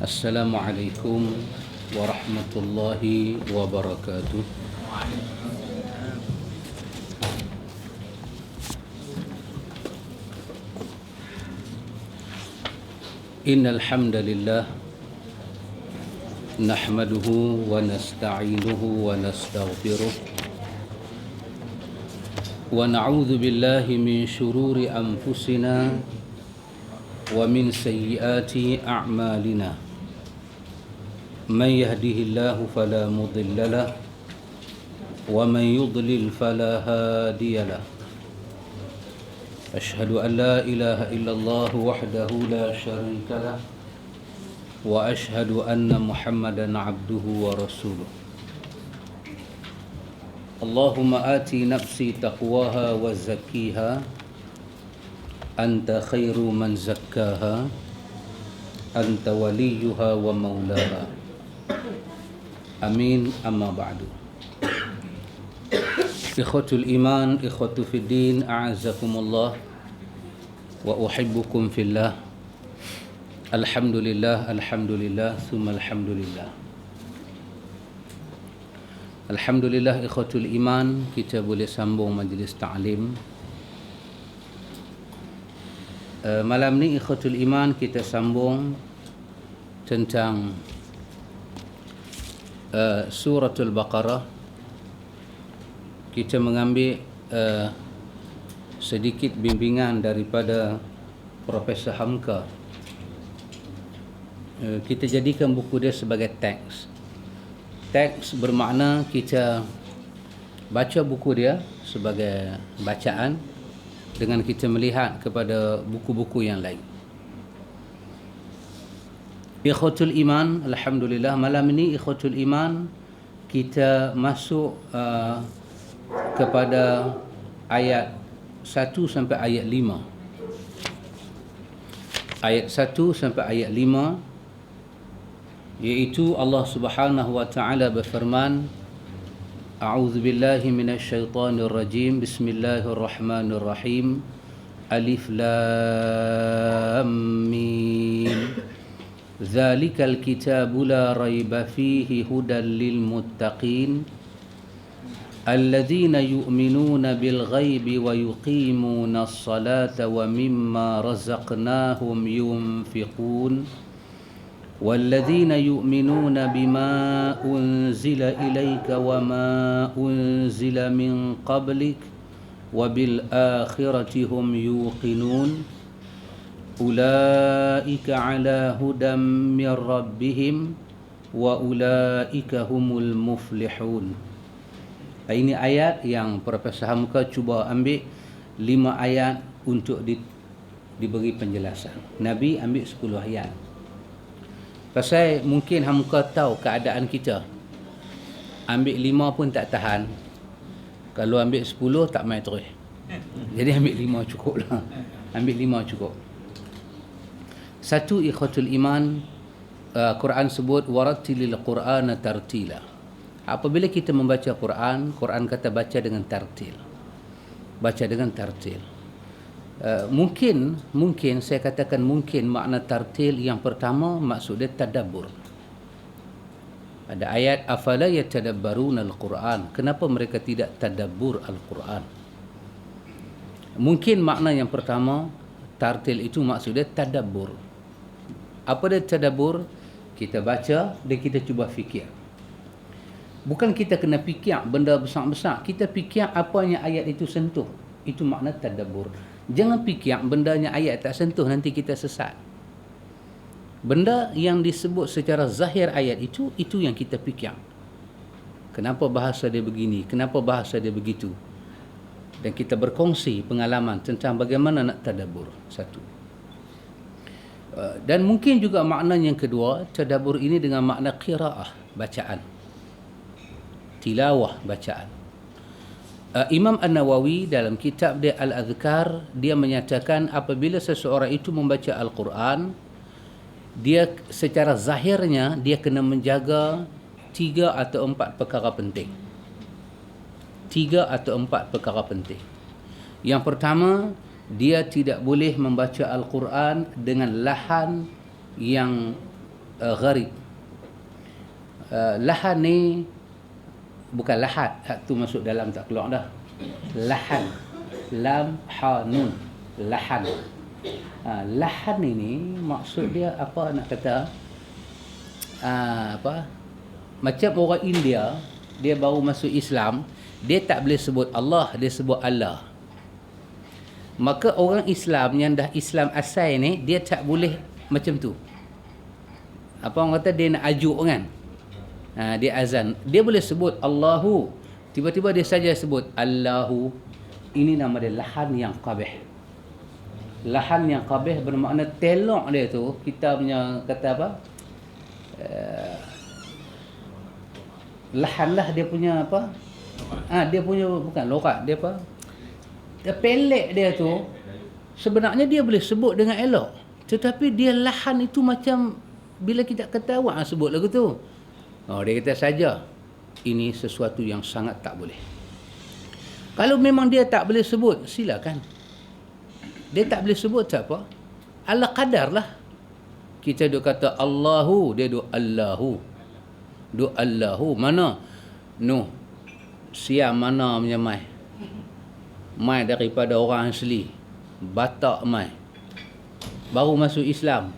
Assalamualaikum warahmatullahi wabarakatuh. Innal hamdalillah nahmaduhu wa nasta'inuhu wa nastaghfiruh wa na'udzu billahi min shururi anfusina wa min sayyiati a'malina. من يهده الله فلا مضل له ومن يضلل فلا هادي له أشهد أن لا إله إلا الله وحده لا شريك له وأشهد أن محمدا عبده ورسوله اللهم آت نفسي تقواها وزكيها أنت خير من زكاها أنت وليها ومولاها Amin, amma ba'du. Ikhwatul iman, ikhwatu fid din, a'azzakumullah wa uhibbukum fillah. Alhamdulillah, alhamdulillah, thumma alhamdulillah. Alhamdulillah ikhwatul iman, kita boleh sambung majlis ta'lim. Malam ni ikhwatul iman kita sambung tentang Suratul Baqarah. Kita mengambil sedikit bimbingan daripada Profesor Hamka. Kita jadikan buku dia sebagai teks. Teks bermakna kita baca buku dia sebagai bacaan dengan kita melihat kepada buku-buku yang lain. Ikhwatul iman, alhamdulillah malam ini ikhwatul iman kita masuk kepada ayat 1 sampai ayat 5. Ayat 1 sampai ayat 5 iaitu Allah Subhanahu wa taala berfirman, A'udzu billahi minasyaitonir rajim. Bismillahirrahmanirrahim. Alif lam mim. ذلك الكتاب لا ريب فيه هدى للمتقين الذين يؤمنون بالغيب ويقيمون الصلاة ومما رزقناهم ينفقون والذين يؤمنون بما أنزل إليك وما أنزل من قبلك وبالآخرة هم يوقنون أولئك على هدى من ربهم وأولئك هم المفلحون. Ini ayat yang Profesor Hamka cuba ambil 5 ayat untuk diberi penjelasan. Nabi ambil 10 ayat. Pasal mungkin Hamka tahu keadaan kita. Ambil 5 pun tak tahan. Kalau ambil 10 tak main terus. Jadi ambil 5 cukup lah. Ambil 5 cukup. Satu, ikhwatul iman, Quran sebut warattilil Qur'ana tartila. Apabila kita membaca Quran, Quran kata baca dengan tartil. Baca dengan tartil. Mungkin saya katakan mungkin makna tartil yang pertama maksud dia tadabbur. Ada ayat afala yatadabbaruna al-Quran. Kenapa mereka tidak tadabbur al-Quran? Mungkin makna yang pertama tartil itu maksud dia tadabbur. Apa dia tadabbur? Kita baca dan kita cuba fikir. Bukan kita kena fikir benda besar-besar. Kita fikir apa yang ayat itu sentuh. Itu makna tadabbur. Jangan fikir benda yang ayat tak sentuh, nanti kita sesat. Benda yang disebut secara zahir ayat itu yang kita fikir. Kenapa bahasa dia begini? Kenapa bahasa dia begitu? Dan kita berkongsi pengalaman tentang bagaimana nak tadabbur. Satu. Dan mungkin juga makna yang kedua, tadabbur ini dengan makna qiraah, bacaan. Tilawah, bacaan. Imam An-Nawawi dalam kitab dia Al-Adhkar, dia menyatakan apabila seseorang itu membaca Al-Quran, dia secara zahirnya dia kena menjaga 3 atau 4 perkara penting. 3 atau 4 perkara penting. Yang pertama, dia tidak boleh membaca Al-Quran dengan lahan yang gharib. Lahan ni bukan lahat, hak tu masuk dalam tak keluar dah. Lahan, lam ha nun, lahan. Lahan ini maksud dia apa nak kata, macam orang India, dia baru masuk Islam, dia tak boleh sebut Allah, dia sebut Allah. Maka orang Islam yang dah Islam asal ni, dia tak boleh macam tu. Apa orang kata, dia nak ajuk kan, dia azan, dia boleh sebut Allahu, tiba-tiba dia saja sebut Allahu. Ini nama dia lahan yang qabih. Lahan yang qabih bermakna telok dia tu, kita punya kata apa, lahan lah dia punya apa, dia punya bukan lorak, dia apa, dia pelek dia tu sebenarnya dia boleh sebut dengan elok, tetapi dia lahan itu macam bila kita kata awak sebut lagu tu, dia kata saja ini sesuatu yang sangat tak boleh. Kalau memang dia tak boleh sebut, silakan. Dia tak boleh sebut tak apa, ala qadar lah. Kita duk kata Allahu, dia duk Allahu. Duk Allahu. Mana? Noh. Siam mana punya mai? Mai daripada orang asli. Batak mai. Baru masuk Islam.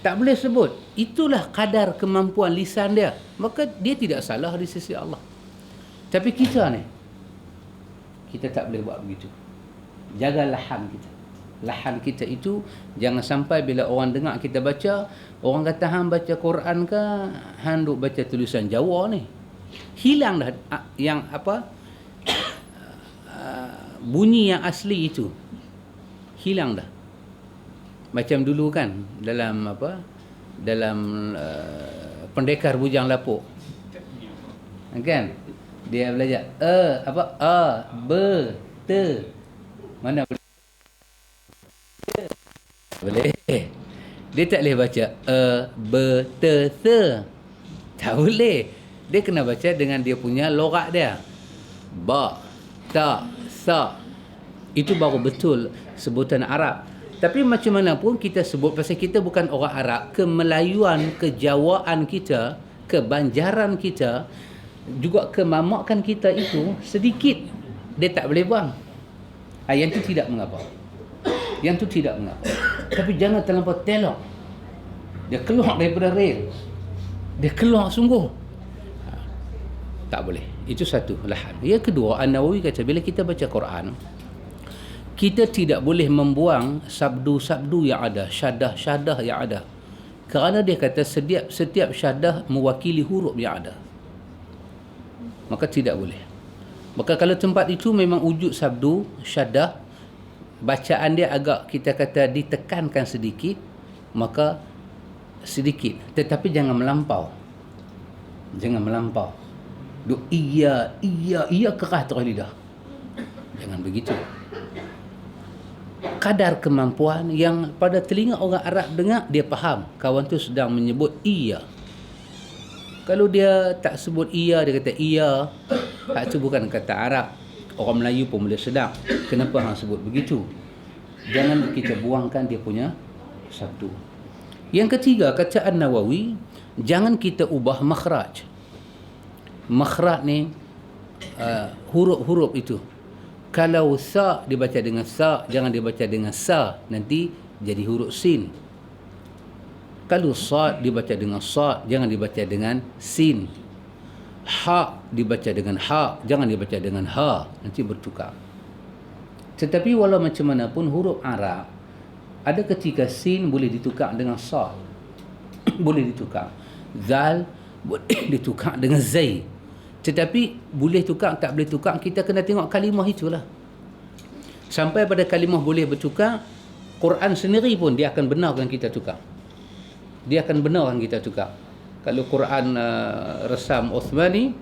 Tak boleh sebut. Itulah kadar kemampuan lisan dia. Maka dia tidak salah di sisi Allah. Tapi kita ni, kita tak boleh buat begitu. Jaga lahan kita. Lahan kita itu jangan sampai bila orang dengar kita baca, orang kata hang baca Quran ke, hang duk baca tulisan Jawa ni. Hilang dah yang apa, bunyi yang asli itu. Hilang dah. Macam dulu kan dalam apa, dalam pendekar bujang lapuk. Kan? Dia belajar te. Mana boleh. Dia tak boleh baca se. Tak boleh. Dia kena baca dengan dia punya lorak dia. Ba, ta, sa. Itu baru betul sebutan Arab. Tapi macam mana pun kita sebut, pasal kita bukan orang Arab, kemelayuan, kejawaan kita, kebanjaran kita, juga kemamakan kita itu sedikit. Dia tak boleh buang. Yang itu tidak mengapa. Yang tu tidak mengapa. Tapi jangan terlampau telok. Dia keluar daripada rel. Dia keluar sungguh. Tak boleh. Itu satu lahan. Yang kedua, An-Nawawi kata bila kita baca Quran, kita tidak boleh membuang sabdu-sabdu yang ada, syadah-syadah yang ada. Kerana dia kata setiap syadah mewakili huruf yang ada. Maka tidak boleh. Maka kalau tempat itu memang wujud sabdu, syadah, bacaan dia agak kita kata ditekankan sedikit, maka sedikit, tetapi jangan melampau. Jangan melampau. Duk iya keras terus lidah. Jangan begitu. Kadar kemampuan yang pada telinga orang Arab dengar, dia faham kawan tu sedang menyebut iya. Kalau dia tak sebut iya, dia kata iya, hak tu bukan kata Arab. Orang Melayu pun boleh sedap. Kenapa hang sebut begitu? Jangan kita buangkan dia punya sabdu. Yang ketiga, kata An-Nawawi, jangan kita ubah makhraj. Makhraj ni huruf-huruf itu. Kalau sa dibaca dengan sa, jangan dibaca dengan sa, nanti jadi huruf sin. Kalau sad dibaca dengan sad, jangan dibaca dengan sin. Ha dibaca dengan ha, jangan dibaca dengan ha, nanti bertukar. Tetapi walau macam mana pun huruf Arab, ada ketika sin boleh ditukar dengan sad. Boleh ditukar. Zal boleh ditukar dengan zai. Tetapi boleh tukar, tak boleh tukar, kita kena tengok kalimah itulah. Sampai pada kalimah boleh bertukar, Quran sendiri pun dia akan benarkan kita tukar. Dia akan benarkan kita tukar. Kalau Quran resam Uthmani,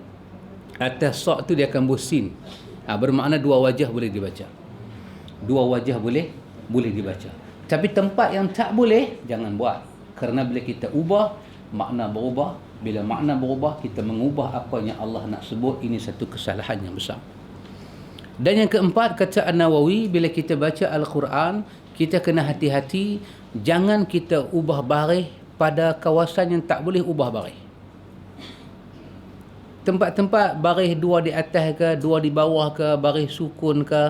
atas sa' tu dia akan busin. Bermakna dua wajah boleh dibaca. Dua wajah boleh dibaca. Tapi tempat yang tak boleh, jangan buat. Kerana bila kita ubah, makna berubah. Bila makna berubah, kita mengubah apa yang Allah nak sebut. Ini satu kesalahan yang besar. Dan yang keempat, kata An-Nawawi, bila kita baca Al-Quran, kita kena hati-hati. Jangan kita ubah baris pada kawasan yang tak boleh ubah baris. Tempat-tempat baris dua di atas ke, dua di bawah ke, baris sukun ke,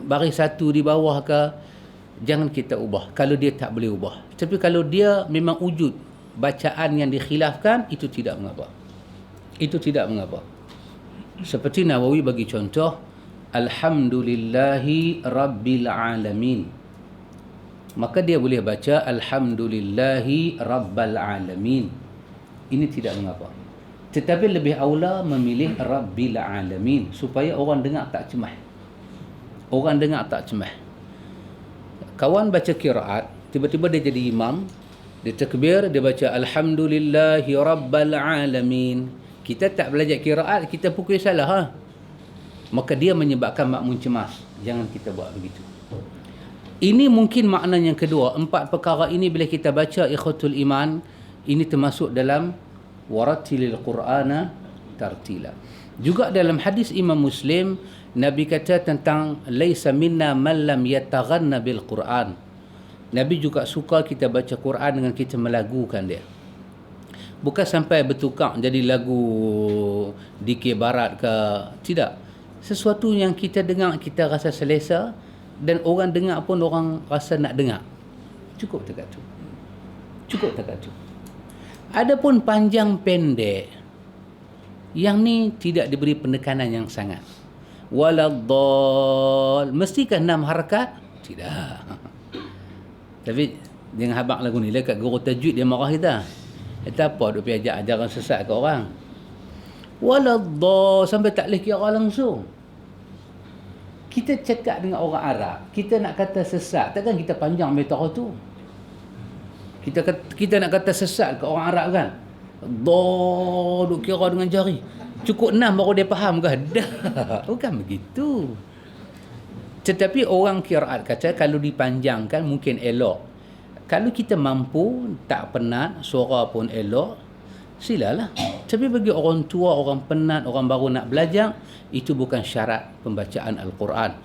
baris satu di bawah ke, jangan kita ubah kalau dia tak boleh ubah. Tapi kalau dia memang wujud bacaan yang dikhilafkan, itu tidak mengapa. Itu tidak mengapa. Seperti Nawawi bagi contoh, Alhamdulillahi Rabbil Alamin. Maka dia boleh baca Alhamdulillahi Rabbil Alamin. Ini tidak mengapa. Tetapi lebih aula memilih Rabbil Alamin supaya orang dengar tak cemah. Orang dengar tak cemah. Kawan baca qiraat, tiba-tiba dia jadi imam, dia takbir, dia baca Alhamdulillahi Rabbil Alamin. Kita tak belajar qiraat, kita pukul salah, ha? Maka dia menyebabkan makmum cemas. Jangan kita buat begitu. Ini mungkin makna yang kedua. 4 perkara ini bila kita baca ikhwatul iman, ini termasuk dalam warattilil Qur'ana tartila. Juga dalam hadis Imam Muslim, Nabi kata tentang laisa minna man lam yataghanna bil Qur'an. Nabi juga suka kita baca Quran dengan kita melagukan dia. Bukan sampai bertukar jadi lagu DK Barat ke, tidak. Sesuatu yang kita dengar kita rasa selesa dan orang dengar pun orang rasa nak dengar. Cukup dekat tu. Cukup dekat tu. Adapun panjang pendek, yang ni tidak diberi penekanan yang sangat. Waladdall, mestikah 6 harakat? Tidak. Tapi jangan habaq lagu ni dekat guru tajwid dia marah kita. Kata apa duk pergi ajar ajaran sesat ke orang. Waladdall sampai tak boleh kira langsung. Kita cakap dengan orang Arab, kita nak kata sesat, takkan kita panjang metode tu. Kita nak kata sesat ke orang Arab kan? Duk kira dengan jari. Cukup 6 baru dia faham ke? Dah. Bukan begitu. Tetapi orang qiraat kata kalau dipanjangkan mungkin elok. Kalau kita mampu, tak penat, suara pun elok, silalah. Tapi bagi orang tua, orang penat, orang baru nak belajar, itu bukan syarat pembacaan Al-Quran.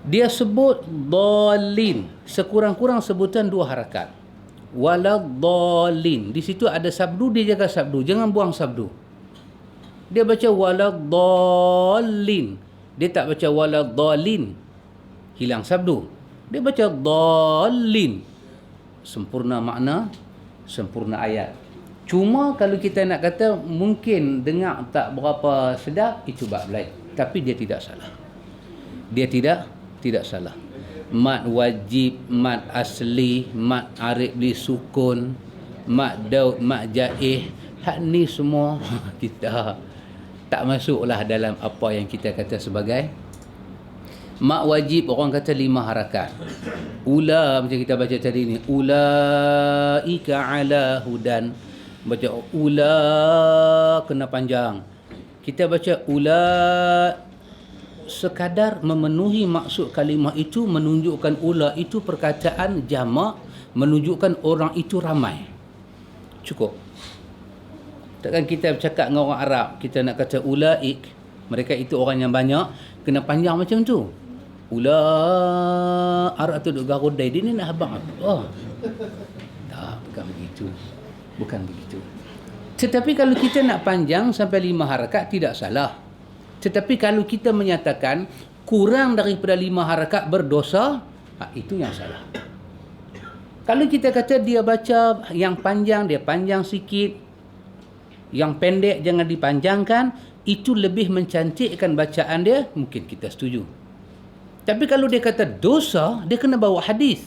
Dia sebut dhalin, sekurang-kurang sebutan 2 harakat. Waladhalin. Di situ ada sabdu, dia jaga sabdu. Jangan buang sabdu. Dia baca waladhalin. Dia tak baca waladhalin. Hilang sabdu. Dia baca dhalin. Sempurna makna, sempurna ayat. Cuma kalau kita nak kata mungkin dengar tak berapa sedap, itu bab lain. Tapi dia tidak salah. Dia tidak salah. Mat wajib, mat asli, mat arif li sukun, mat daud, mat jaih, hak ni semua kita tak masuklah dalam apa yang kita kata sebagai mat wajib. Orang kata 5 harakat. Ula macam kita baca tadi ni, ulaika ala hudan. Baca ula kena panjang. Kita baca ula sekadar memenuhi maksud kalimah itu, menunjukkan ula itu perkataan jamak, menunjukkan orang itu ramai. Cukup. Takkan kita bercakap dengan orang Arab, kita nak kata ulaik, mereka itu orang yang banyak, kena panjang macam tu. Ula Arab tu duk garudai, dia ni nak habang apa? Oh. Tak, bukan begitu. Bukan begitu. Tetapi kalau kita nak panjang sampai 5 harakat, tidak salah. Tetapi kalau kita menyatakan kurang daripada 5 harakat berdosa, itu yang salah. Kalau kita kata dia baca yang panjang, dia panjang sikit, yang pendek jangan dipanjangkan, itu lebih mencantikkan bacaan dia, mungkin kita setuju. Tapi kalau dia kata dosa, dia kena bawa hadis.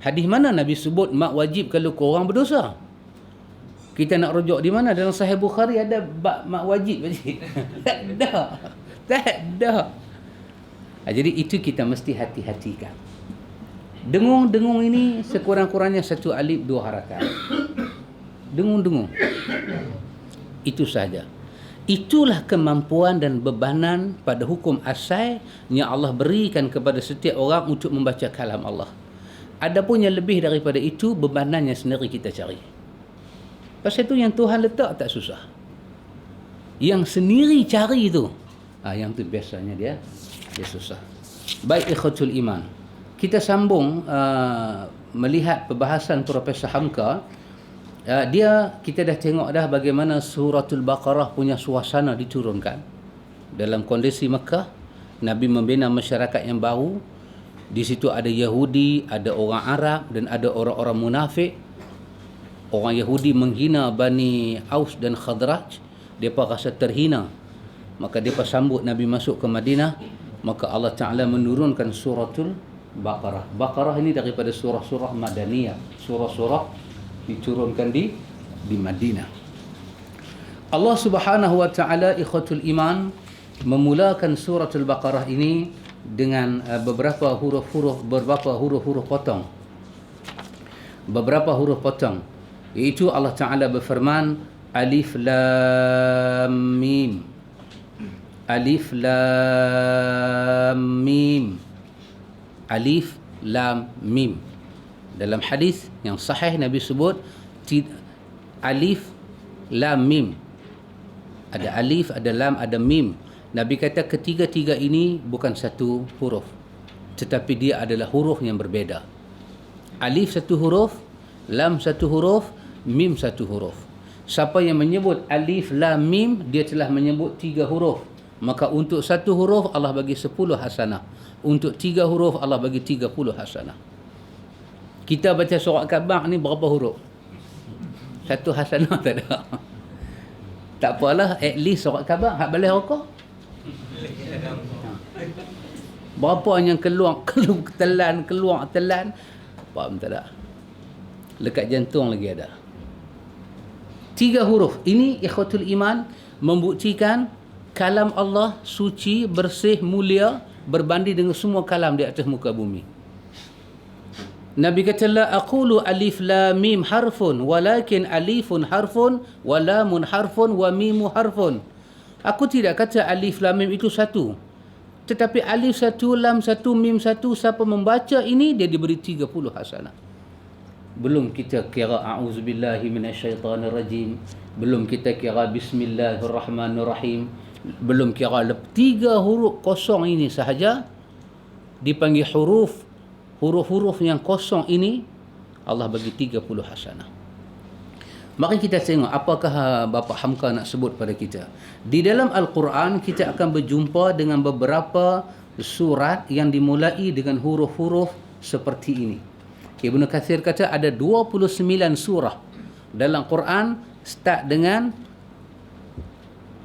Hadis mana Nabi sebut mak wajib kalau korang berdosa? Kita nak rujuk di mana? Dalam Sahih Bukhari ada bab mak wajib. Tak ada. Tak ada. Jadi itu kita mesti hati-hatikan. Dengung-dengung ini sekurang-kurangnya 1 alif 2 harakat. Dengung-dengung. Itu saja. Itulah kemampuan dan bebanan pada hukum asal yang Allah berikan kepada setiap orang untuk membaca kalam Allah. Adapun yang lebih daripada itu, bebanannya sendiri kita cari. Pasal itu yang Tuhan letak tak susah. Yang sendiri cari itu, yang tu biasanya dia susah. Baik ikhwatul iman. kita sambung melihat perbahasan Profesor Hamka. Kita dah tengok dah bagaimana suratul Baqarah punya suasana diturunkan dalam kondisi Mekah. Nabi membina masyarakat yang baru. Di situ ada Yahudi, ada orang Arab dan ada orang-orang munafik. Orang Yahudi menghina Bani Aus dan Khadraj. Mereka rasa terhina. Maka mereka sambut Nabi masuk ke Madinah. Maka Allah Ta'ala menurunkan suratul Baqarah. Baqarah ini daripada surah-surah Madaniyah. Surah-surah diturunkan di Madinah. Allah Subhanahu wa Ta'ala, ikhwatul iman, memulakan suratul Baqarah ini dengan beberapa huruf-huruf potong. Beberapa huruf potong. Iaitu Allah Ta'ala berfirman, Alif Lam Mim. Alif Lam Mim. Alif Lam Mim. Dalam hadis yang sahih Nabi sebut Alif Lam Mim. Ada alif, ada lam, ada mim. Nabi kata ketiga-tiga ini bukan satu huruf, tetapi dia adalah huruf yang berbeza. Alif satu huruf, lam satu huruf, mim satu huruf. Siapa yang menyebut alif, lam, mim, dia telah menyebut 3 huruf. Maka untuk 1 huruf Allah bagi 10 hasanah. Untuk 3 huruf Allah bagi 30 hasanah. Kita baca surat Ka'bah ni berapa huruf? 1 hasanah tak ada. Tak apalah, at least surat Ka'bah hak balai rokok. Berapa yang keluar telan. Faham tak ada? Lekat jantung lagi ada. 3 huruf. Ini ikhwatul iman membuktikan kalam Allah suci, bersih, mulia berbanding dengan semua kalam di atas muka bumi. Nabi kata, la aqulu alif lam mim harfun walakin alifun harfun wa lamun harfun wa mimu harfun. Aku tidak kata alif lam mim itu satu, tetapi alif satu, lam satu, mim satu, siapa membaca ini dia diberi 30 hasanah. Belum kita kira a'udzubillahi minasyaitanirrajim, belum kita kira bismillahirrahmanirrahim, belum kira 3 huruf kosong ini sahaja dipanggil huruf-huruf yang kosong ini Allah bagi 30 hasanah. Mari kita tengok apakah Bapa Hamka nak sebut pada kita. Di dalam Al-Quran kita akan berjumpa dengan beberapa surat yang dimulai dengan huruf-huruf seperti ini. Ibnu Katsir kata ada 29 surah dalam Quran start dengan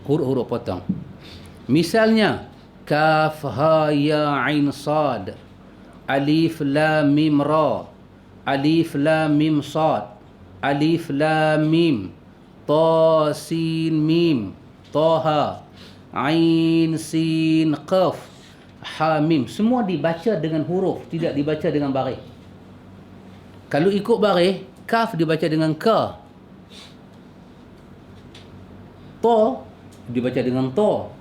huruf-huruf potong. Misalnya Kaf Ha Ya Ain Sad, Alif Lam Mim Ra, Alif Lam Mim Sad, Alif Lam Mim, Ta Sin Mim, Taha, Ain Sin Qaf, Ha Mim. Semua dibaca dengan huruf, tidak dibaca dengan baris. Kalau ikut baris, Kaf dibaca dengan Ka, Ta dibaca dengan Ta,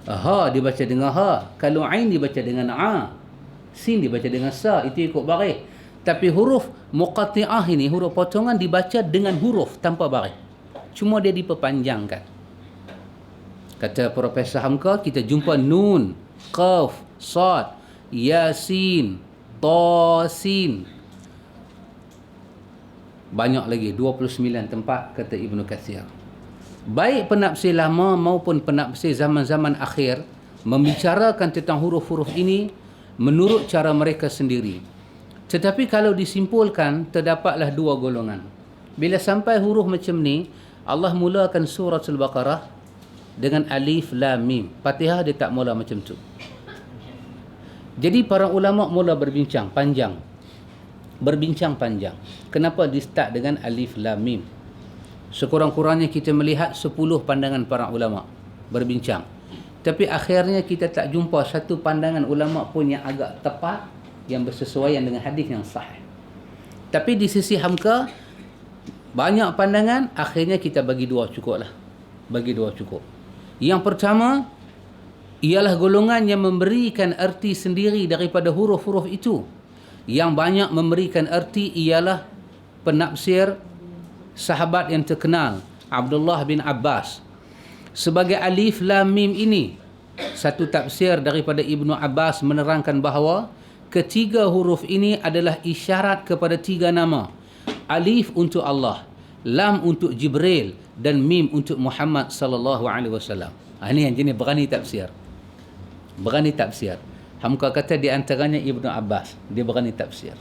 Ha dibaca dengan Ha. Kalau Ain dibaca dengan A, Sin dibaca dengan Sa. Itu ikut baris. Tapi huruf muqatti'ah ini, huruf potongan, dibaca dengan huruf tanpa baris. Cuma dia diperpanjangkan. Kata Profesor Hamka, kita jumpa Nun, Qaf, Sad, Yasin, Tasin. Banyak lagi, 29 tempat, kata Ibnu Katsir. Baik penafsir lama maupun penafsir zaman-zaman akhir membicarakan tentang huruf-huruf ini menurut cara mereka sendiri. Tetapi kalau disimpulkan, terdapatlah 2 golongan. Bila sampai huruf macam ni, Allah mulakan surah Al-Baqarah dengan Alif Lam Mim. Fatihah dia tak mula macam tu. Jadi para ulama mula berbincang panjang. Kenapa di start dengan Alif Lam Mim? Sekurang-kurangnya kita melihat 10 pandangan para ulama berbincang. Tapi akhirnya kita tak jumpa satu pandangan ulama pun yang agak tepat, yang bersesuaian dengan hadis yang sahih. Tapi di sisi Hamka banyak pandangan, akhirnya kita bagi 2 cukup lah. Bagi 2 cukup. Yang pertama ialah golongan yang memberikan erti sendiri daripada huruf-huruf itu. Yang banyak memberikan erti ialah penafsir sahabat yang terkenal Abdullah bin Abbas. Sebagai Alif Lam Mim ini, satu tafsir daripada Ibnu Abbas menerangkan bahawa ketiga huruf ini adalah isyarat kepada tiga nama. Alif untuk Allah, lam untuk Jibril, dan mim untuk Muhammad sallallahu alaihi wasallam. Ini yang jenis berani tafsir. Berani tafsir. Hamka kata di antaranya Ibnu Abbas, dia berani tafsir.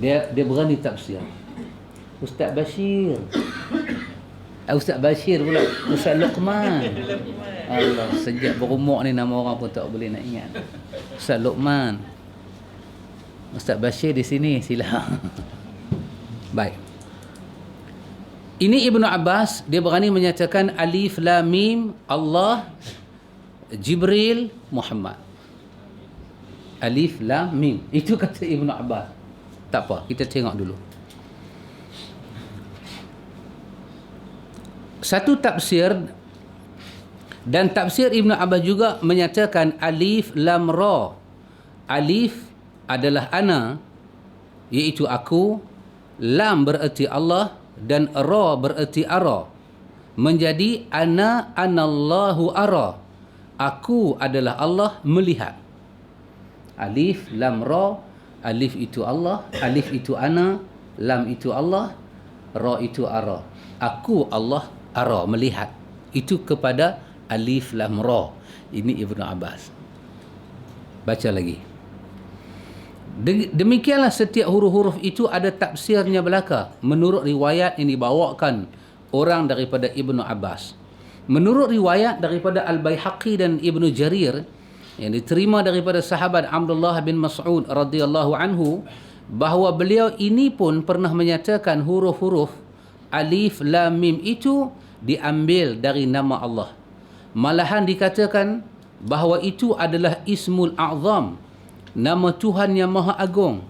Dia berani tafsir. Ustaz Bashir. Ustaz Bashir pula, Ustaz Luqman. Allah, sejak berumur ni nama orang pun tak boleh nak ingat. Ustaz Luqman. Ustaz Bashir di sini, sila. Baik. Ini Ibnu Abbas, dia berani menyatakan alif lam mim, Allah, Jibril, Muhammad. Alif lam mim. Itu kata Ibnu Abbas. Tak apa, kita tengok dulu. Satu tafsir, dan tafsir Ibnu Abbas juga menyatakan alif lam ra. Alif adalah ana, iaitu aku, lam bererti Allah, dan ra bererti ara. Menjadi anallahu ara. Aku adalah Allah melihat. Alif lam ra, alif itu Allah, alif itu ana, lam itu Allah, ra itu ara. Aku Allah ara, melihat. Itu kepada alif lam ra. Ini Ibnu Abbas. Baca lagi. Demikianlah setiap huruf-huruf itu ada tafsirnya belaka menurut riwayat yang dibawakan orang daripada Ibnu Abbas. Menurut riwayat daripada Al-Baihaqi dan Ibnu Jarir yang diterima daripada sahabat Abdullah bin Mas'ud radhiyallahu anhu, bahawa beliau ini pun pernah menyatakan huruf-huruf alif lam mim itu diambil dari nama Allah. Malahan dikatakan bahawa itu adalah Ismul A'zam, nama Tuhan yang Maha Agung.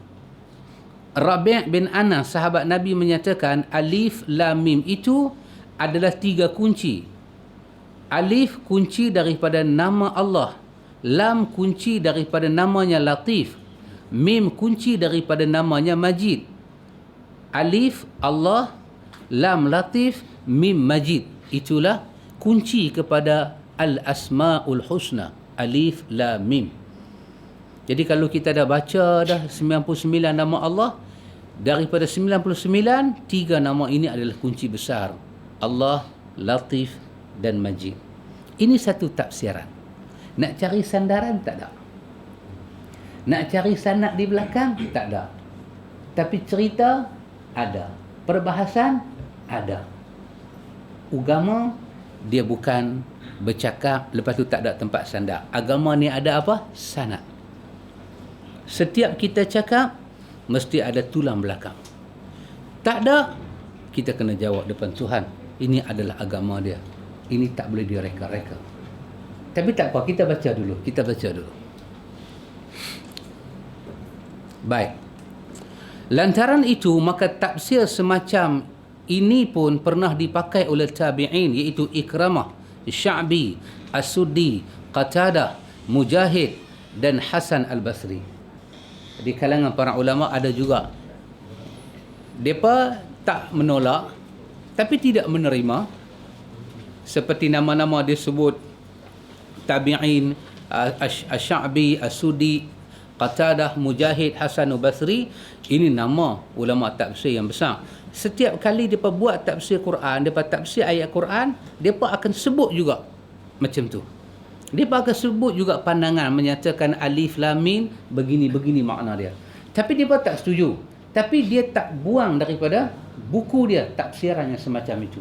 Rabi' bin Anas, sahabat Nabi, menyatakan alif lam mim itu adalah tiga kunci. Alif kunci daripada nama Allah, lam kunci daripada namanya Latif, mim kunci daripada namanya Majid. Alif Allah, lam Latif, mim Majid. Itulah kunci kepada Al-Asma'ul Husna. Alif lam mim. Jadi kalau kita dah baca dah 99 nama Allah, daripada 99, 3 nama ini adalah kunci besar. Allah, Latif dan Majid. Ini satu tafsiran. Nak cari sandaran tak ada. Nak cari sanad di belakang tak ada. Tapi cerita ada. Perbahasan ada. Agama dia bukan bercakap lepas tu tak ada tempat sandar. Agama ni ada apa? Sanad. Setiap kita cakap mesti ada tulang belakang. Tak ada, kita kena jawab depan Tuhan. Ini adalah agama dia. Ini tak boleh direka-reka. Tapi tak apa, kita baca dulu. Kita baca dulu. Baik. Lantaran itu, maka tafsir semacam ini pun pernah dipakai oleh tabi'in, iaitu Ikramah, Sya'bi, As-Suddi, Qatadah, Mujahid dan Hasan Al-Basri. Di kalangan para ulama ada juga. Mereka tak menolak tapi tidak menerima, seperti nama-nama disebut tabi'in, Asy-Sya'bi, As-Suddi, Qatadah, Mujahid, Hasan Al-Basri. Ini nama ulama tafsir yang besar. Setiap kali mereka buat tafsir Quran, mereka tafsir ayat Quran, mereka akan sebut juga macam tu. Mereka akan sebut juga pandangan, menyatakan alif lam mim begini-begini makna dia. Tapi mereka tak setuju. Tapi dia tak buang daripada buku dia tafsiran yang semacam itu.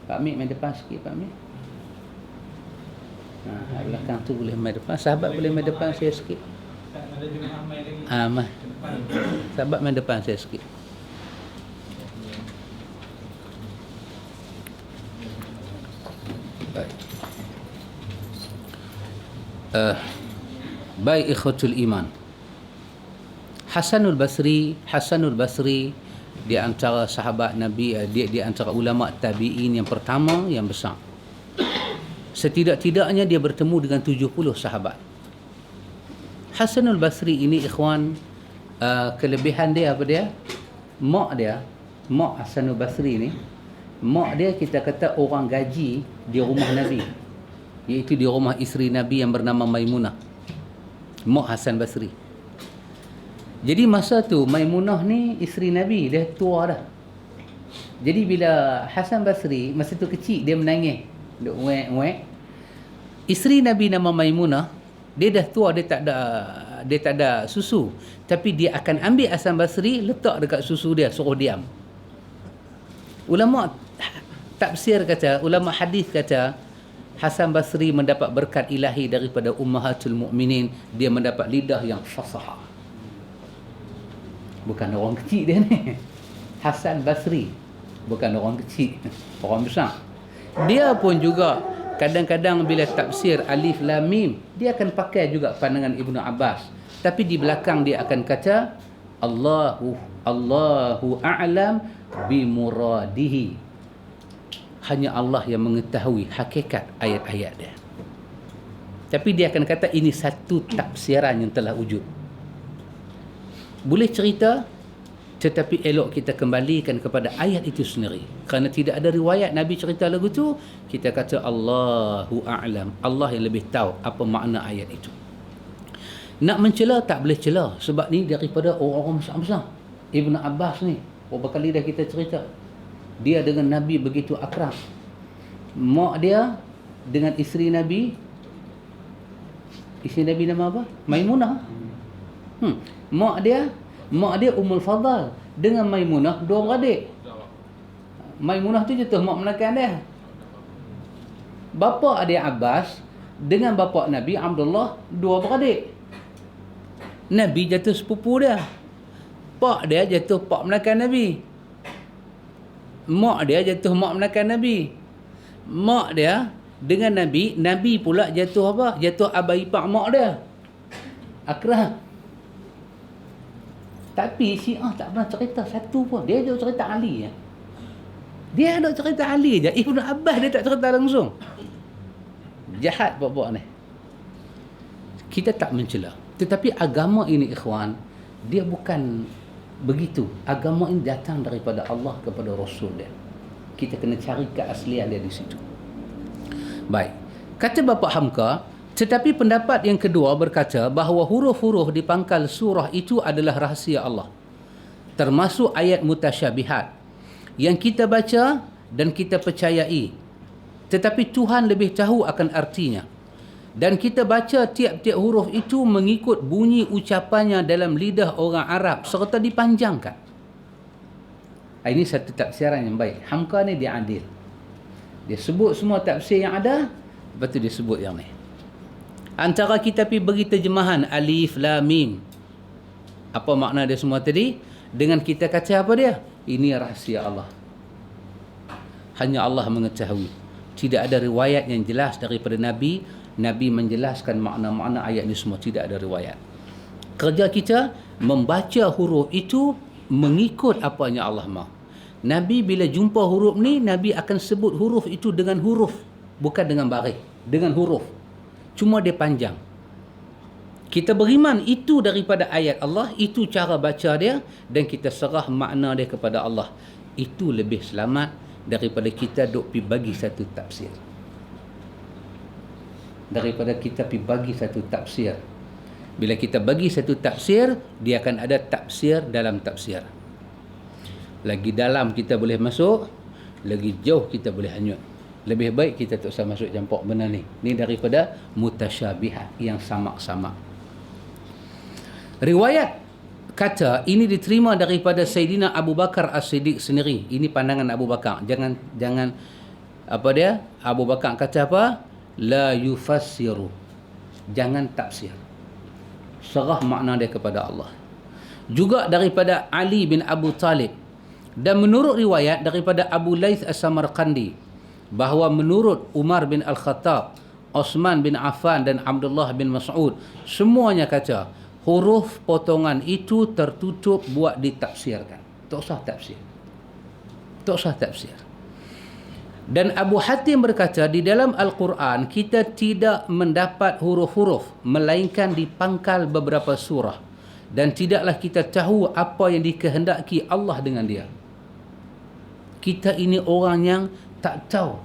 Pak Mik main depan sikit, Pak Mik. Belakang tu boleh main depan. Sahabat boleh main depan saya sikit. Mah. Sahabat main depan saya sikit. Baik. Baik ikhwatul iman. Hasanul Basri di antara sahabat Nabi, di antara ulama tabi'in yang pertama yang besar. Setidak-tidaknya dia bertemu dengan 70 sahabat. Hasanul Basri ini ikhwan, kelebihan dia apa dia? Mak Hasanul Basri ni, mak dia kita kata orang gaji di rumah Nabi, iaitu di rumah isteri Nabi yang bernama Maimunah. mak Hasan Basri. Jadi masa tu Maimunah ni isteri Nabi, dia tua dah. Jadi bila Hasan Basri masa tu kecil, dia menangis, duk wek. Isteri Nabi nama Maimunah, dia dah tua, dia tak ada susu, tapi dia akan ambil Hasan Basri, letak dekat susu dia, suruh diam. Ulama tafsir kata, ulama hadis kata, Hasan Basri mendapat berkat ilahi daripada Ummahatul Mukminin, dia mendapat lidah yang fasahah. Bukan orang kecil dia ni. Hasan Basri bukan orang kecil, orang besar. Dia pun juga kadang-kadang bila tafsir Alif Lam Mim, dia akan pakai juga pandangan Ibnu Abbas, tapi di belakang dia akan kata Allahu a'lam bimuradihi. Hanya Allah yang mengetahui hakikat ayat-ayat dia. Tapi dia akan kata ini satu tafsiran yang telah wujud. Boleh cerita, tetapi elok kita kembalikan kepada ayat itu sendiri. Kerana tidak ada riwayat Nabi cerita lagu tu, kita kata Allahu a'lam. Allah yang lebih tahu apa makna ayat itu. Nak mencela tak boleh cela, sebab ni daripada orang-orang besar-besar. Ibn Abbas ni, berapa kali dah kita cerita, dia dengan Nabi begitu akrab. Mak dia dengan isteri Nabi nama apa? Maimunah. Mak dia Ummul Fadal dengan Maimunah, dua beradik. Maimunah tu jatuh mak menakan dia. Bapa dia Abbas dengan bapa Nabi Abdullah, dua beradik. Nabi jatuh sepupu dia. Pak dia jatuh pak menakan Nabi. Mak dia jatuh mak menakan Nabi. Mak dia dengan Nabi, Nabi pula jatuh apa? Jatuh abai pak mak dia. Akrab. Tapi Syiah tak pernah cerita satu pun. Dia ada cerita Ali ya. Dia ada cerita Ali je. Ibn Abbas dia tak cerita langsung. Jahat buat-buat ni. Kita tak mencela. Tetapi agama ini ikhwan, dia bukan begitu. Agama ini datang daripada Allah kepada Rasul dia. Kita kena cari keaslian dia di situ. Baik. Kata Bapa Hamka, tetapi pendapat yang kedua berkata bahawa huruf-huruf di pangkal surah itu adalah rahsia Allah, termasuk ayat mutasyabihat yang kita baca dan kita percayai, tetapi Tuhan lebih tahu akan artinya, dan kita baca tiap-tiap huruf itu mengikut bunyi ucapannya dalam lidah orang Arab serta dipanjangkan. Ini satu tafsiran yang baik. Hamka ni dia adil, dia sebut semua tafsir yang ada, lepas tu dia sebut yang ni. Antara kita pergi bagi terjemahan Alif Lam Mim, apa makna dia semua tadi, dengan kita kata apa dia? Ini rahsia Allah, hanya Allah mengetahui. Tidak ada riwayat yang jelas daripada Nabi menjelaskan makna-makna ayat ni semua. Tidak ada riwayat. Kerja kita membaca huruf itu mengikut apa yang Allah mahu. Nabi bila jumpa huruf ni, Nabi akan sebut huruf itu dengan huruf, bukan dengan baris, dengan huruf. Cuma dia panjang. Kita beriman itu daripada ayat Allah, itu cara baca dia, dan kita serah makna dia kepada Allah. Itu lebih selamat daripada kita duk pi bagi satu tafsir. Daripada kita pi bagi satu tafsir. Bila kita bagi satu tafsir, dia akan ada tafsir dalam tafsir. Lagi dalam kita boleh masuk, lagi jauh kita boleh hanyut. Lebih baik kita tak usah masuk campur benda ni. Ni daripada mutasyabihat yang sama-sama. Riwayat kata ini diterima daripada Sayyidina Abu Bakar As-Siddiq sendiri. Ini pandangan Abu Bakar. Jangan apa dia? Abu Bakar kata apa? La yufassiru. Jangan tafsir. Serah makna dia kepada Allah. Juga daripada Ali bin Abu Talib. Dan menurut riwayat daripada Abu Laith As-Samarqandi, bahawa menurut Umar bin Al-Khattab, Osman bin Affan dan Abdullah bin Mas'ud, semuanya kata huruf potongan itu tertutup buat ditafsirkan. Tak usah tafsir. Tak usah tafsir. Dan Abu Hatim berkata, di dalam Al-Quran kita tidak mendapat huruf-huruf melainkan di pangkal beberapa surah, dan tidaklah kita tahu apa yang dikehendaki Allah dengan dia. Kita ini orang yang tak tahu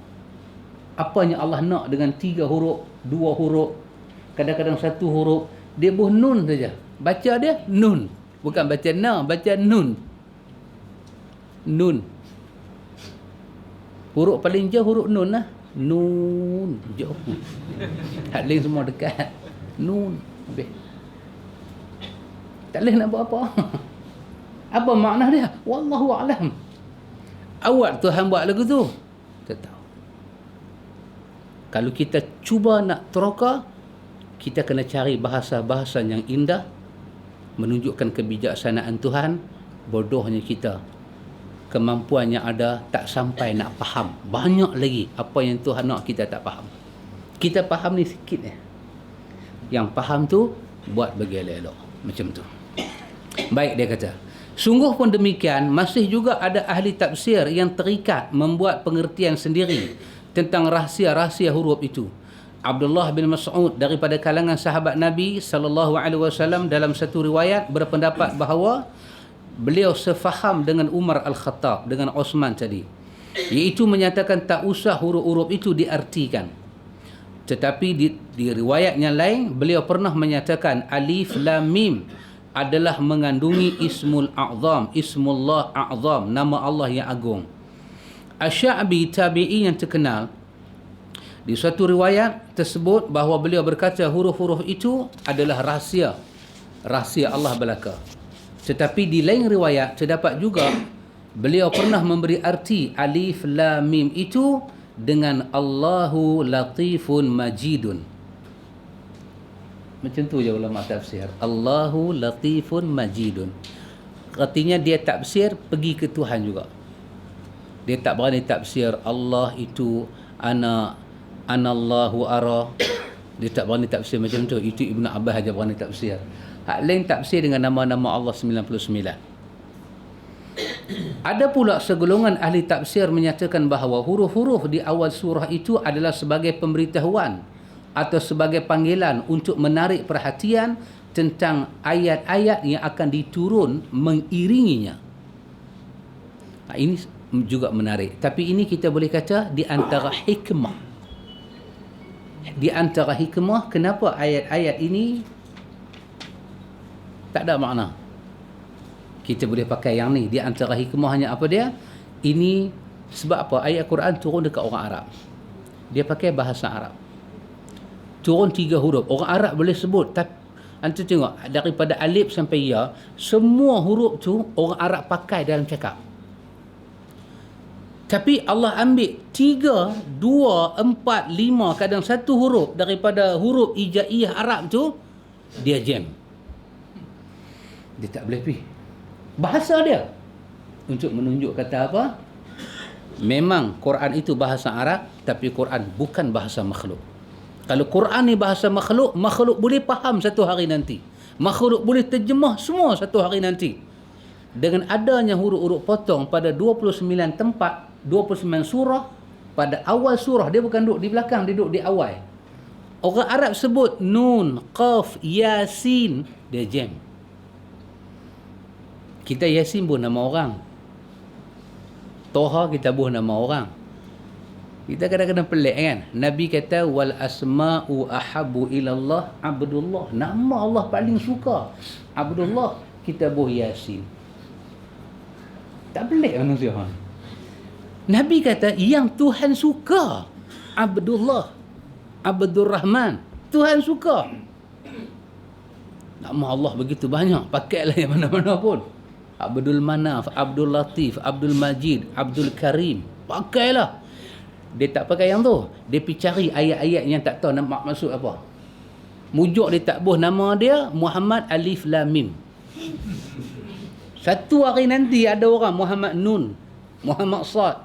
apa yang Allah nak dengan 3 huruf, 2 huruf, kadang-kadang 1 huruf. Dia buh nun saja. Baca dia nun. Bukan baca na, baca nun. Nun. Huruf paling jauh huruf nun lah. Nun. Jauh. Hak lain semua dekat. Nun. Habis. Tak boleh nak buat apa. Apa makna dia? Wallahu a'lam. Awak Tuhan buat lagu tu? Tak tahu. Kalau kita cuba nak teroka, kita kena cari bahasa-bahasa yang indah, menunjukkan kebijaksanaan Tuhan. Bodohnya kita, kemampuan yang ada tak sampai nak faham. Banyak lagi apa yang Tuhan nak kita tak faham. Kita faham ni sikit je. Yang faham tu buat bagi elok-elok. Macam tu. Baik, dia kata, sungguh pun demikian, masih juga ada ahli tafsir yang terikat membuat pengertian sendiri tentang rahsia-rahsia huruf itu. Abdullah bin Mas'ud daripada kalangan sahabat Nabi SAW dalam satu riwayat berpendapat bahawa beliau sefaham dengan Umar Al-Khattab, dengan Osman tadi, iaitu menyatakan tak usah huruf-huruf itu diartikan. Tetapi di riwayat yang lain, beliau pernah menyatakan Alif Lam Mim adalah mengandungi Ismul A'zam, Ismullah A'zam, nama Allah yang agung. Asy-Sya'bi, tabi'i yang terkenal, di suatu riwayat tersebut bahawa beliau berkata huruf-huruf itu adalah rahsia Allah belaka. Tetapi di lain riwayat terdapat juga beliau pernah memberi arti Alif Lam Mim itu dengan Allahu Latifun Majidun. Macam tu je ulama tafsir. Allahu Latifun Majidun. Artinya dia tafsir pergi ke Tuhan juga. Dia tak berani tafsir Allah itu anallahu ara. Dia tak berani tafsir macam tu. Itu Ibn Abbas aja berani tafsir. Hak lain tafsir dengan nama-nama Allah 99. Ada pula segolongan ahli tafsir menyatakan bahawa huruf-huruf di awal surah itu adalah sebagai pemberitahuan atau sebagai panggilan untuk menarik perhatian tentang ayat-ayat yang akan diturun mengiringinya. Ini juga menarik. Tapi ini kita boleh kata di antara hikmah. Di antara hikmah kenapa ayat-ayat ini tak ada makna. Kita boleh pakai yang ni. Di antara hikmahnya apa dia? Ini sebab apa? Ayat Quran turun dekat orang Arab. Dia pakai bahasa Arab. Turun 3 huruf. Orang Arab boleh sebut. Tapi antu tengok, daripada alif sampai ya, semua huruf tu orang Arab pakai dalam cakap. Tapi Allah ambil 3, 2, 4, 5, kadang 1 huruf daripada huruf ijaiyah Arab tu, dia jam. Dia tak boleh pergi. Bahasa dia. Untuk menunjuk kata apa? Memang Quran itu bahasa Arab, tapi Quran bukan bahasa makhluk. Kalau Quran ni bahasa makhluk, makhluk boleh faham satu hari nanti. Makhluk boleh terjemah semua satu hari nanti. Dengan adanya huruf-huruf potong pada 29 tempat, 29 surah, pada awal surah, dia bukan duduk di belakang, dia duduk di awal. Orang Arab sebut Nun, Qaf, Yasin, dia jam. Kita Yasin pun nama orang. Toha kita buh nama orang. Kita kadang-kadang pelik kan. Nabi kata wal asma'u ahabbu ilallah Abdullah. Nama Allah paling suka Abdullah, kita buh Yasin. Tak pelik manusia. Nabi kata yang Tuhan suka Abdullah, Abdul Rahman, Tuhan suka. Nama Allah begitu banyak, pakailah yang mana-mana pun. Abdul Manaf, Abdul Latif, Abdul Majid, Abdul Karim, pakailah. Dia tak pakai yang tu. Dia pergi cari ayat-ayat yang tak tahu nak maksud apa. Mujuk dia tak buh nama dia Muhammad Alif Lam Mim. Satu hari nanti ada orang Muhammad Nun, Muhammad Sad.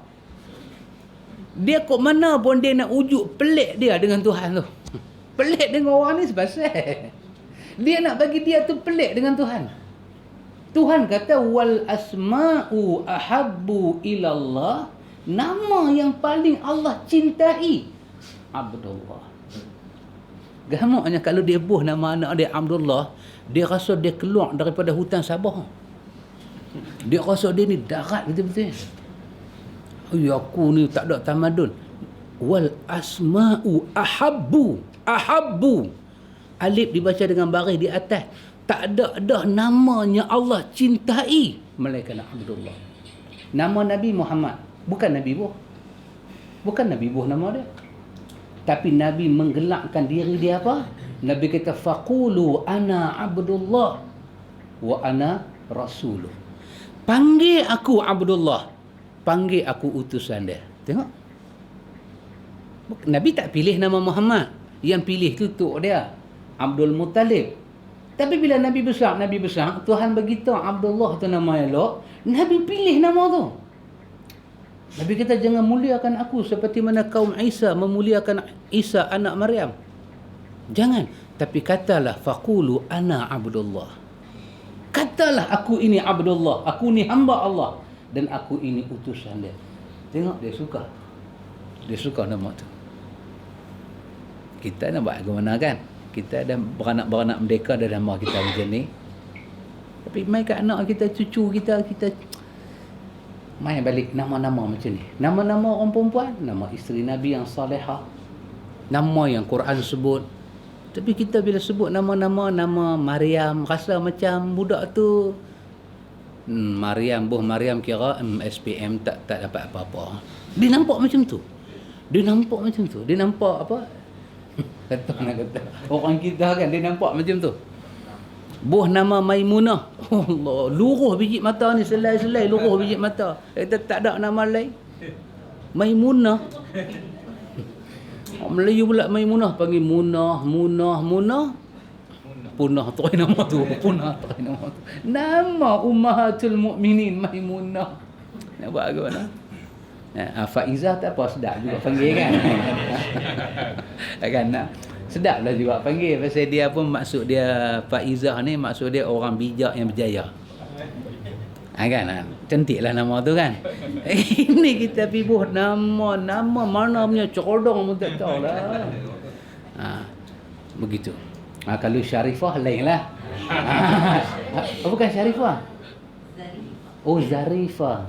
Dia kok mana pun dia nak ujuk pelik dia dengan Tuhan tu. Pelik dengan orang ni sebasar. Dia nak bagi dia tu pelik dengan Tuhan. Tuhan kata wal asma'u ahabbu ilallah, nama yang paling Allah cintai Abdullah. Gamaknya kalau dia buh nama anak dia Abdullah, dia rasa dia keluar daripada hutan Sabah. Dia rasa dia ni darat betul-betul. Aku ni tak ada tamadun. Wal asma'u ahabbu. Alif dibaca dengan baris di atas. Tak ada dah namanya Allah cintai melainkan Abdullah. Nama Nabi Muhammad bukan Nabi Buh. Bukan Nabi Buh nama dia. Tapi Nabi menggelakkan diri dia apa? Nabi kata faqulu ana Abdullah wa ana rasuluh. Panggil aku Abdullah. Panggil aku utusan dia. Tengok. Nabi tak pilih nama Muhammad. Yang pilih tutuk dia Abdul Muttalib. Tapi bila Nabi besar, Tuhan beritahu Abdullah tu nama elok, Nabi pilih nama tu. Nabi kata jangan muliakan aku seperti mana kaum Isa memuliakan Isa anak Maryam. Jangan, tapi katalah faqulu ana Abdullah. Katalah aku ini Abdullah, aku ni hamba Allah dan aku ini utusan dia. Tengok dia suka. Dia suka nama tu. Kita nak buat bagaimana kan? Kita dah beranak-beranak merdeka dah nama kita macam ni. Tapi mai kat anak kita, cucu kita mai balik nama-nama macam ni. Nama-nama orang perempuan, nama isteri Nabi yang salihah. Nama yang Quran sebut. Tapi kita bila sebut nama-nama, nama Maryam, rasa macam budak tu Maryam kira SPM tak dapat apa-apa. Dia nampak macam tu. Dia nampak apa? kata orang kita kan, dia nampak macam tu. Buh nama Maimunah. Allah, luruh biji mata ni, selai luruh biji mata. Kita tak ada nama lain. Maimunah. Orang Melayu pula Maimunah panggil Munah. Punah tu nama tu. Nama Ummahatul Mukminin Maimunah. Nak buat ke mana? Faizah tak apa, sedap juga panggil kan. Kan nak sedaplah juga panggil, pasal dia pun maksud dia Faizah ni maksud dia orang bijak yang berjaya. Kan cantiklah nama tu kan. Ini kita pibuh nama mana punya cordong pun tak tahu lah. Begitu. Kalau Syarifah lainlah. Bukan Syarifah. Oh, Zarifah.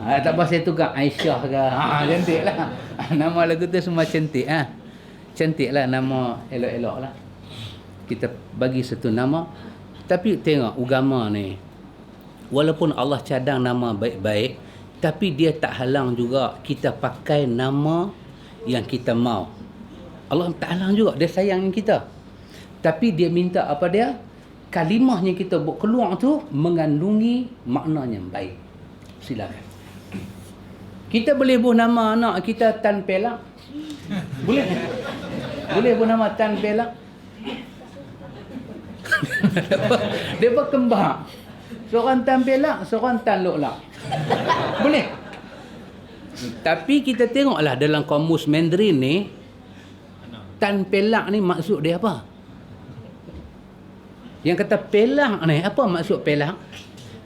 Tak pasal tukar Aisyah ke. Cantiklah. Nama lagu tu semua cantik. Cantiklah, nama elok-elok lah. Kita bagi satu nama. Tapi tengok agama ni. Walaupun Allah cadang nama baik-baik, tapi dia tak halang juga kita pakai nama yang kita mau. Allah tak halang juga. Dia sayang kita. Tapi dia minta apa dia? Kalimah yang kita buat keluar tu mengandungi makna yang baik. Silakan. Kita boleh buat nama anak kita Tan Pelak? Boleh? Boleh buat nama Tan Pelak? Dia berkembang. Seorang Tan Pelak, seorang Tan Loklak. Boleh? Tapi kita tengoklah dalam kamus Mandarin ni, Tan Pelak ni maksud dia apa? Yang kata pelak ni, apa maksud pelak?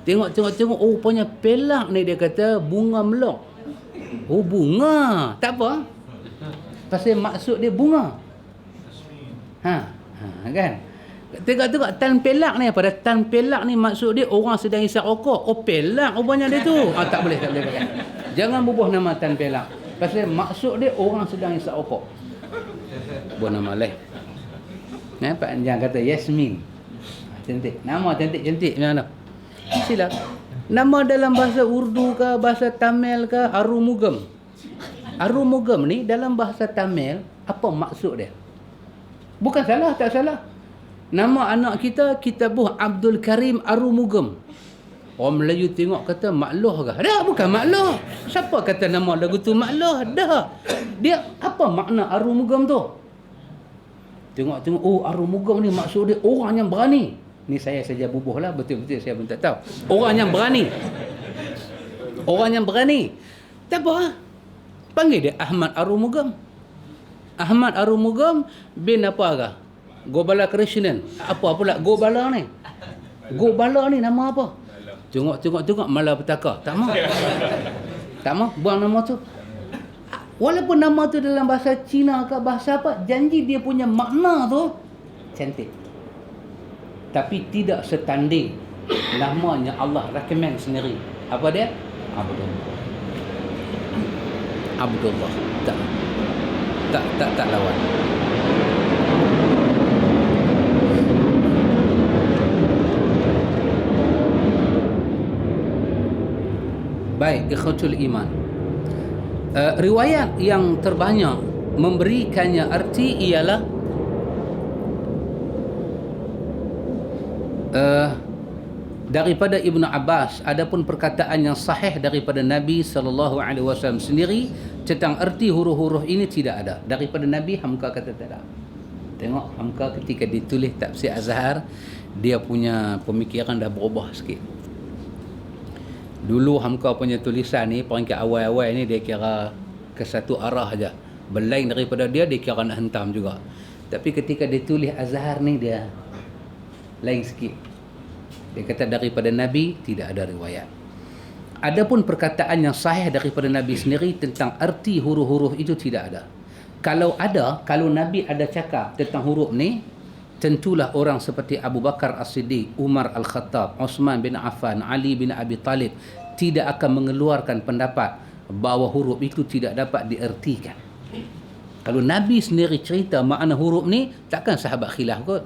Tengok, oh rupanya pelak ni dia kata bunga melok. Oh, bunga. Tak apa. Pasal maksud dia bunga. Kan? Tengok tan pelak ni apa? Tan pelak ni maksud dia orang sedang hisap rokok. Oh, pelak rupanya dia tu. Tak boleh pakai. Jangan bubuh nama tan pelak. Pasal maksud dia orang sedang hisap rokok. Buat nama lain. Pak Anjang kata Yasmin. Cantik. Nama cantik-cantik macam mana? Sila. Nama dalam bahasa Urdu ke, bahasa Tamil ke, Arumugam. Arumugam ni dalam bahasa Tamil, apa maksud dia? Bukan salah, tak salah. Nama anak kita buh Abdul Karim Arumugam. Orang Melayu tengok kata makluh ke? Dah, bukan makluh. Siapa kata nama lagu tu makluh? Dah. Dia apa makna Arumugam tu? Tengok, oh Arumugam ni maksud dia orang yang berani. Ni saya saja bubuh lah, betul-betul saya pun tak tahu. Orang yang berani. Orang yang berani. Tak apa. Panggil dia Ahmad Arumugam. Ahmad Arumugam bin apa ke? Gobala Krishnan. Apa pula Gobala ni? Gobala ni nama apa? Tengok malapetaka. Tak mau. Tak mau buang nama tu. Walaupun nama tu dalam bahasa Cina ke bahasa apa, janji dia punya makna tu cantik. Tapi tidak setanding namanya Allah recommend sendiri. Apa dia? Abdullah. Tak lawan. Baik, ikhwatul iman. Riwayat yang terbanyak memberikannya arti ialah daripada Ibnu Abbas. Adapun perkataan yang sahih daripada Nabi sallallahu alaihi wasallam sendiri tentang erti huruf-huruf ini tidak ada. Daripada Nabi, Hamka kata tak ada. Tengok Hamka ketika ditulis tafsir Azhar, dia punya pemikiran dah berubah sikit. Dulu Hamka punya tulisan ni peringkat awal-awal ni dia kira ke satu arah aja. Berlain daripada dia kira nak hentam juga. Tapi ketika dia tulis Azhar ni dia lain sikit. Dia kata daripada Nabi tidak ada riwayat. Adapun perkataan yang sahih daripada Nabi sendiri tentang arti huruf-huruf itu tidak ada. Kalau ada, kalau Nabi ada cakap tentang huruf ni, tentulah orang seperti Abu Bakar As-Siddiq, Umar Al-Khattab, Osman bin Affan, Ali bin Abi Talib tidak akan mengeluarkan pendapat bahawa huruf itu tidak dapat diertikan. Kalau Nabi sendiri cerita makna huruf ni, takkan sahabat khilaf kot.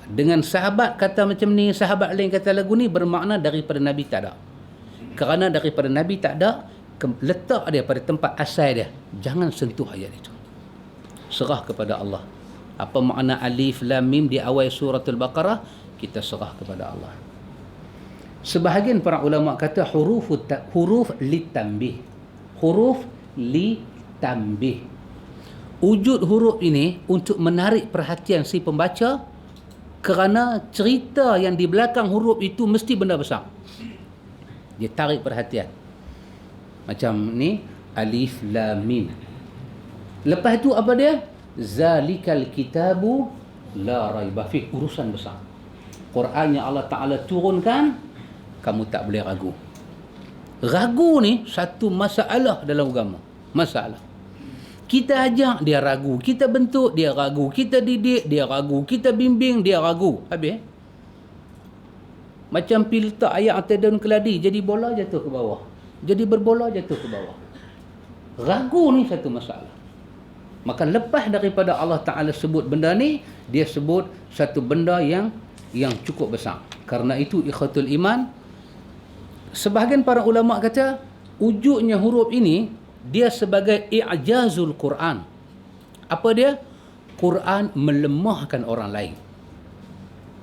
Dengan sahabat kata macam ni, sahabat lain kata lagu ni, bermakna daripada Nabi tak ada. Kerana daripada Nabi tak ada, letak dia pada tempat asal dia. Jangan sentuh ayat itu. Serah kepada Allah. Apa makna alif lam mim di awal suratul Baqarah, kita serah kepada Allah. Sebahagian para ulama kata huruf litanbih. Huruf litanbih. Wujud huruf ini untuk menarik perhatian si pembaca, kerana cerita yang di belakang huruf itu mesti benda besar. Dia tarik perhatian. Macam ni, alif lam mim. Lepas tu apa dia? Zalikal kitabu la raiba fih. Urusan besar. Quran yang Allah Ta'ala turunkan, kamu tak boleh ragu. Ragu ni satu masalah dalam agama. Masalah. Kita ajak, dia ragu. Kita bentuk, dia ragu. Kita didik, dia ragu. Kita bimbing, dia ragu. Habis. Macam pi letak ayat atas daun keladi, jadi bola jatuh ke bawah. Jadi berbola jatuh ke bawah. Ragu ni satu masalah. Maka lepas daripada Allah Ta'ala sebut benda ni, dia sebut satu benda yang cukup besar. Karena itu ikhwatul iman, sebahagian para ulama kata wujudnya huruf ini dia sebagai i'jazul Quran. Apa dia? Quran melemahkan orang lain.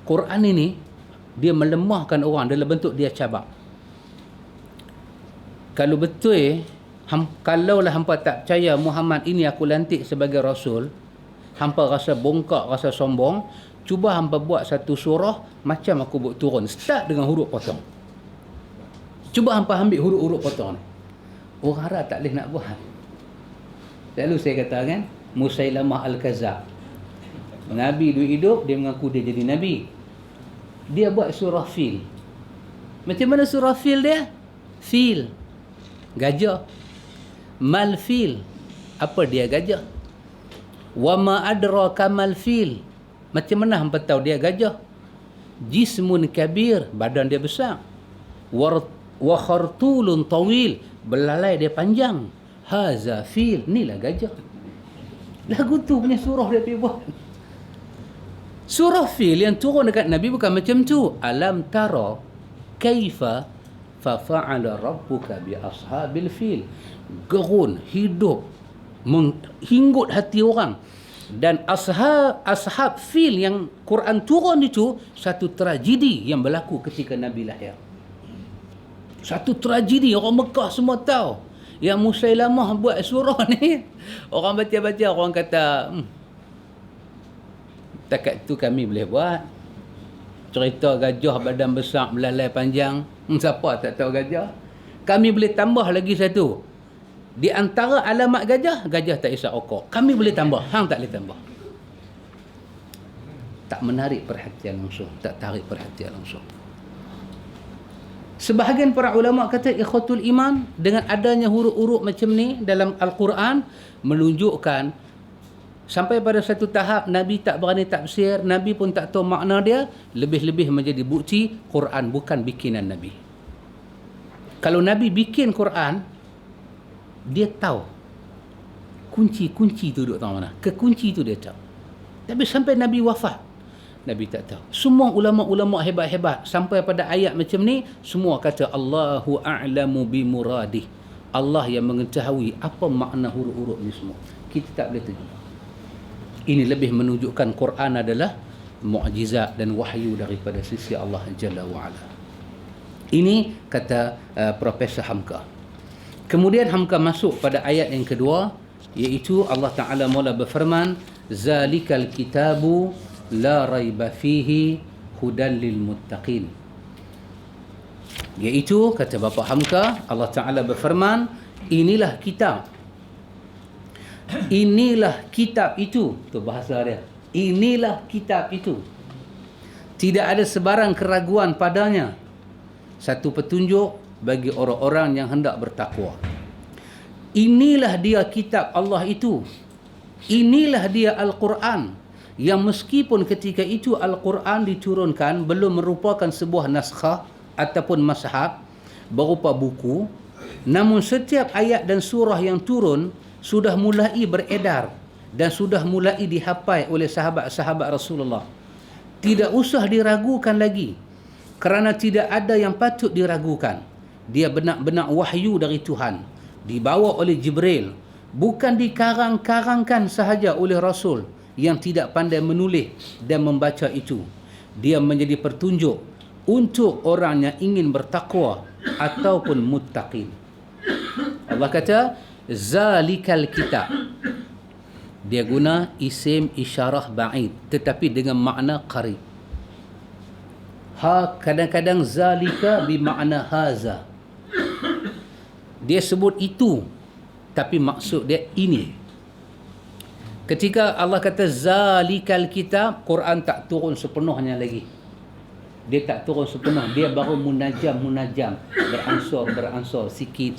Quran ini dia melemahkan orang dalam bentuk dia cabak. Kalau betul kalaulah hampa tak percaya Muhammad ini aku lantik sebagai rasul, hampa rasa bongkak, rasa sombong, cuba hampa buat satu surah macam aku buat turun, start dengan huruf potong. Cuba hampa ambil huruf-huruf potong ni. Orang Arab tak boleh nak buat. Lalu saya kata kan, Musailamah Al-Kazzab, Nabi dulu hidup, dia mengaku dia jadi Nabi. Dia buat surah fil. Macam mana surah fil dia? Fil, gajah. Mal fil, apa dia gajah? Wa ma adraka mal fil, macam mana hampa tahu dia gajah? Jismun kabir, badan dia besar. Wa khartulun tawil, belalai dia panjang. Haza fil, inilah gajah. Lagu tu punya surah dia pergi buat. Surah fil yang turun dekat Nabi bukan macam tu. Alam tara kaifa fa fa'ala rabbuka bi ashabil fil. Gerun, hidup, menghinggut hati orang. Dan ashab fil yang Quran turun itu satu tragedi yang berlaku ketika Nabi lahir. Satu tragedi, orang Mekah semua tahu. Yang Musailamah buat surah ni, orang baca-baca, orang kata takat tu kami boleh buat. Cerita gajah badan besar, belalai panjang, siapa tak tahu gajah? Kami boleh tambah lagi satu. Di antara alamat gajah, gajah tak isap okok. Kami boleh tambah, hang tak boleh tambah. Tak menarik perhatian langsung, tak tarik perhatian langsung. Sebahagian para ulama kata ikhwatul iman, dengan adanya huruf-huruf macam ni dalam Al-Quran, menunjukkan sampai pada satu tahap Nabi tak berani tafsir, Nabi pun tak tahu makna dia, lebih-lebih menjadi bukti Quran bukan bikinan Nabi. Kalau Nabi bikin Quran, dia tahu kunci tu duduk tengah mana, kekunci tu dia tahu. Tapi sampai Nabi wafat, Nabi tak tahu. Semua ulama-ulama hebat-hebat sampai pada ayat macam ni, semua kata Allahu a'lamu bi muradih. Allah yang mengetahui apa makna huruf-huruf ni semua. Kita tak boleh terjemah. Ini lebih menunjukkan Quran adalah mukjizat dan wahyu daripada sisi Allah Jalla wa'ala. Ini kata Profesor Hamka. Kemudian Hamka masuk pada ayat yang kedua, iaitu Allah Ta'ala mula berfirman, zalikal kitabu la raiba fihi hudan lil muttaqin. Iaitu kata Bapa Hamka, Allah Ta'ala berfirman, inilah kitab. Inilah kitab itu. Tu bahasa dia. Inilah kitab itu. Tidak ada sebarang keraguan padanya. Satu petunjuk bagi orang-orang yang hendak bertakwa. Inilah dia kitab Allah itu. Inilah dia Al-Quran. Yang meskipun ketika itu Al-Quran diturunkan belum merupakan sebuah naskah ataupun mashaf berupa buku, namun setiap ayat dan surah yang turun sudah mulai beredar dan sudah mulai dihafal oleh sahabat-sahabat Rasulullah. Tidak usah diragukan lagi, kerana tidak ada yang patut diragukan. Dia benar-benar wahyu dari Tuhan, dibawa oleh Jibril, bukan dikarang-karangkan sahaja oleh Rasul yang tidak pandai menulis dan membaca itu. Dia menjadi pertunjuk untuk orang yang ingin bertakwa ataupun muttaqin. Allah kata zalikal kitab. Dia guna isim isyarah ba'id tetapi dengan makna qarib. Kadang-kadang zalika bermakna haza. Dia sebut itu tapi maksud dia ini. Ketika Allah kata zalikal kitab, Quran tak turun sepenuhnya lagi. Dia tak turun sepenuh, dia baru munajam, beransur sikit.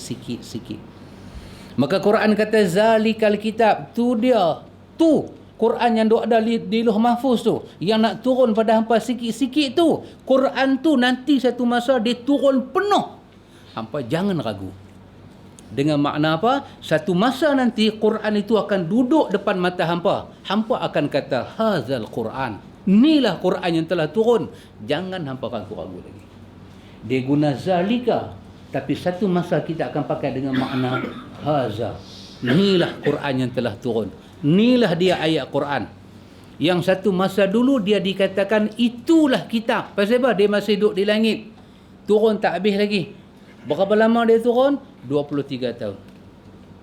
Maka Quran kata zalikal kitab, tu dia, tu Quran yang ada di Lauh Mahfuz tu, yang nak turun pada hampa sikit-sikit tu. Quran tu nanti satu masa dia turun penuh. Hampa jangan ragu. Dengan makna apa? Satu masa nanti Quran itu akan duduk depan mata hampa. Hampa akan kata hazal Quran. Inilah Quran yang telah turun. Jangan hampa ragu-ragu lagi. Dia guna zalika, tapi satu masa kita akan pakai dengan makna haza. Inilah Quran yang telah turun. Inilah dia ayat Quran. Yang satu masa dulu dia dikatakan itulah kitab. Pasal apa? Dia masih duduk di langit. Turun tak habis lagi. Berapa lama dia turun? 23 tahun.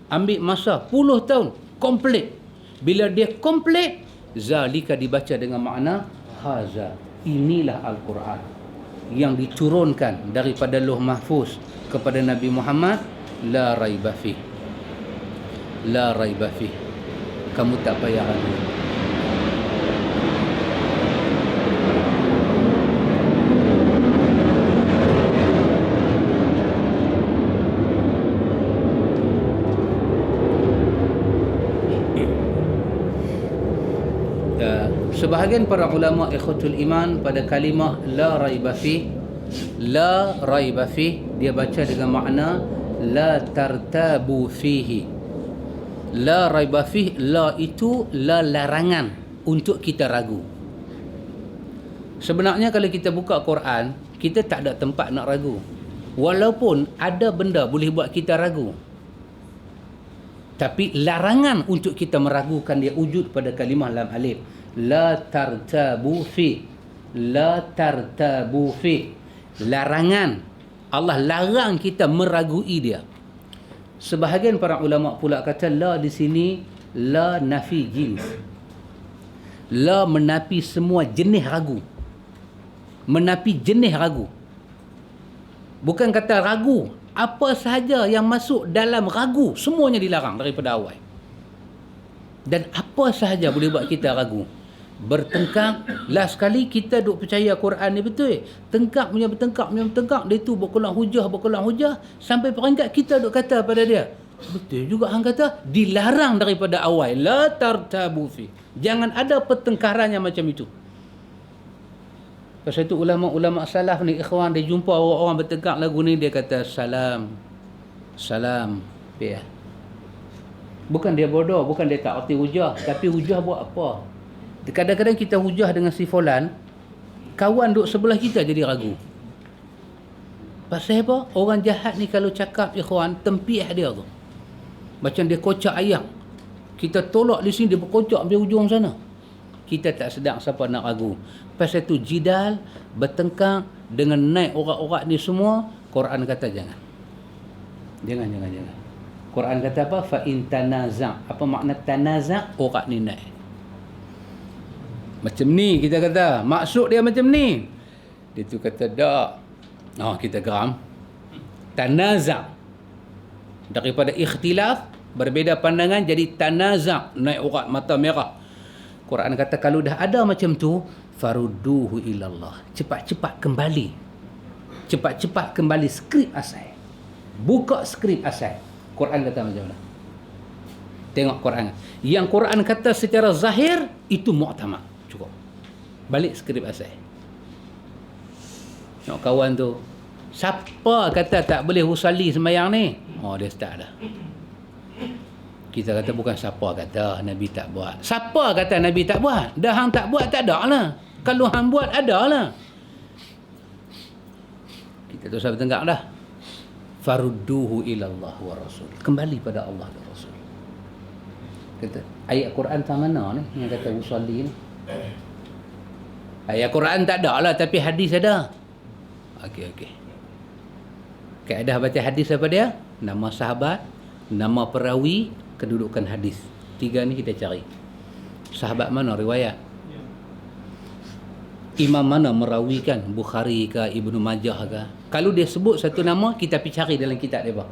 Ambil masa 10 tahun. Komplit. Bila dia komplit, zalika dibaca dengan makna haza. Inilah Al-Quran yang diturunkan daripada Lauh Mahfuz kepada Nabi Muhammad. La raiba fih. La raiba fih. Kamu tak payah ragu. Sebahagian para ulama ikhwatul iman pada kalimah la raiba fi, la raiba fi dia baca dengan makna la tartabu fihi. La raiba fi, la itu la larangan untuk kita ragu. Sebenarnya kalau kita buka Quran, kita tak ada tempat nak ragu. Walaupun ada benda boleh buat kita ragu, tapi larangan untuk kita meragukan dia wujud pada kalimah lam alif. La tartabu fi. La tartabu fi. Larangan. Allah larang kita meragui dia. Sebahagian para ulama pula kata la di sini la nafi jins. La menapi semua jenis ragu. Menapi jenis ragu. Bukan kata ragu. Apa sahaja yang masuk dalam ragu, semuanya dilarang daripada awal. Dan apa sahaja boleh buat kita ragu. Bertengkar. Last kali kita duk percaya Quran ni betul. Tengkak punya bertengkak. Dia tu berkulang hujah. Sampai peringkat kita duk kata pada dia, betul juga hang kata. Dilarang daripada awal. La tartabu fi. Jangan ada pertengkaran yang macam itu. Pasal itu ulama-ulama salaf ni ikhwan, dia jumpa orang-orang bertengkar lagu ni, dia kata salam. Bukan dia bodoh, bukan dia tak erti hujah, tapi hujah buat apa? Kadang-kadang kita hujah dengan si fulan, kawan duduk sebelah kita jadi ragu. Pasal apa? Orang jahat ni kalau cakap, ikhwan, tempiah dia tu. Macam dia kocak ayam. Kita tolak di sini, dia berkocak sampai ujung sana. Kita tak sedar siapa nak ragu. Pasal tu jidal, bertengkar dengan naik orang-orang ni semua, Quran kata jangan. Jangan. Quran kata apa? Fa in tanaza'. Apa makna tanaza'? Orang ni naik. Macam ni kita kata. Maksud dia macam ni. Dia tu kata tak. Kita geram. Tanaza'. Daripada ikhtilaf, berbeza pandangan jadi tanaza'. Naik orang mata merah. Quran kata kalau dah ada macam tu, farudduhu ilallah. Cepat-cepat kembali. Cepat-cepat kembali skrip asal. Buka skrip asal. Quran kata macam mana? Tengok Quran. Yang Quran kata secara zahir, itu mu'tamad. Cukup. Balik skrip asal. Tengok kawan tu. Siapa kata tak boleh usalli sembahyang ni? Dia start dah. Kita kata bukan siapa kata Nabi tak buat. Siapa kata Nabi tak buat? Dah hang tak buat, tak ada lah. Kalau hang buat, ada lah. Kita tu sampai tenggak dah. Farudduhu ilallah wa rasul. Kembali pada Allah dan Rasul. Kata, ayat Quran tak mana ni yang kata usalli ni? Ayat Quran tak ada lah, tapi hadis ada. Okey. Kaedah baca hadis apa dia? Nama sahabat, nama perawi, kedudukan hadis. 3 ni kita cari. Sahabat mana riwayat? Imam mana merawikan, Bukhari ke, Ibnu Majah ke. Kalau dia sebut satu nama, kita pergi cari dalam kitab dia.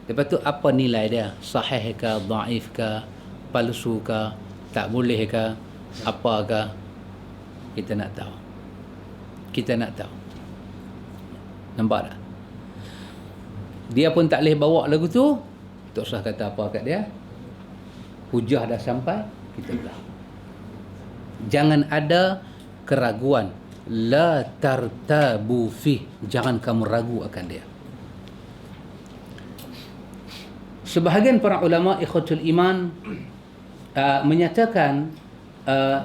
Lepas tu apa nilai dia? Sahih ke, dhaif ke, palsu ke, tak boleh ke, apa ke? Kita nak tahu. Nampak tak? Dia pun tak boleh bawa lagu tu, tak usah kata apa kat dia. Hujah dah sampai, kita belah. Jangan ada keraguan. La tartabu fi. Jangan kamu ragu akan dia. Sebahagian para ulama ikhwatul iman menyatakan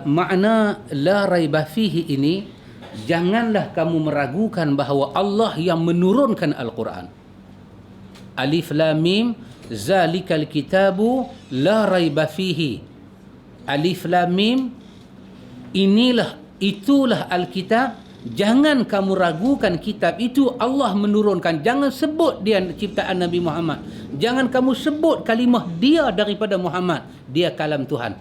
makna la raiba fihi ini, janganlah kamu meragukan bahawa Allah yang menurunkan Al-Quran. Alif lam mim zalikal kitabu la raiba fihi. Alif lam mim, itulah Alkitab. Jangan kamu ragukan kitab itu Allah menurunkan. Jangan sebut dia ciptaan Nabi Muhammad. Jangan kamu sebut kalimah dia daripada Muhammad. Dia kalam Tuhan.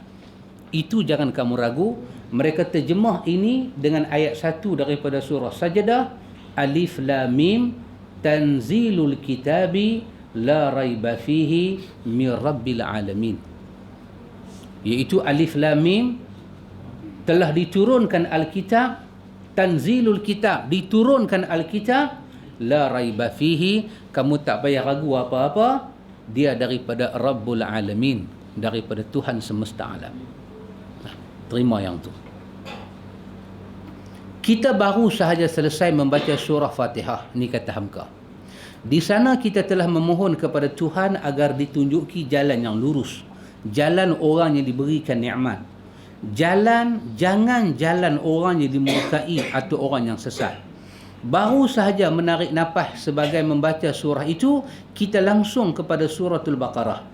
Itu jangan kamu ragu. Mereka terjemah ini dengan ayat 1 daripada surah Sajdah. Alif lam mim tanzilul kitabi la raiba fihi min rabbil alamin. Iaitu alif lam mim, telah diturunkan Alkitab, tanzilul kitab, diturunkan Alkitab, la raiba fihi, kamu tak payah ragu apa-apa, dia daripada Rabbul Alamin, daripada Tuhan semesta alam. Terima yang tu. Kita baru sahaja selesai membaca surah Fatihah, ni kata Hamka. Di sana kita telah memohon kepada Tuhan agar ditunjuki jalan yang lurus, jalan orang yang diberikan nikmat. Jangan jalan orang yang dimurkai atau orang yang sesat. Baru sahaja menarik nafas sebagai membaca surah itu, kita langsung kepada suratul Baqarah.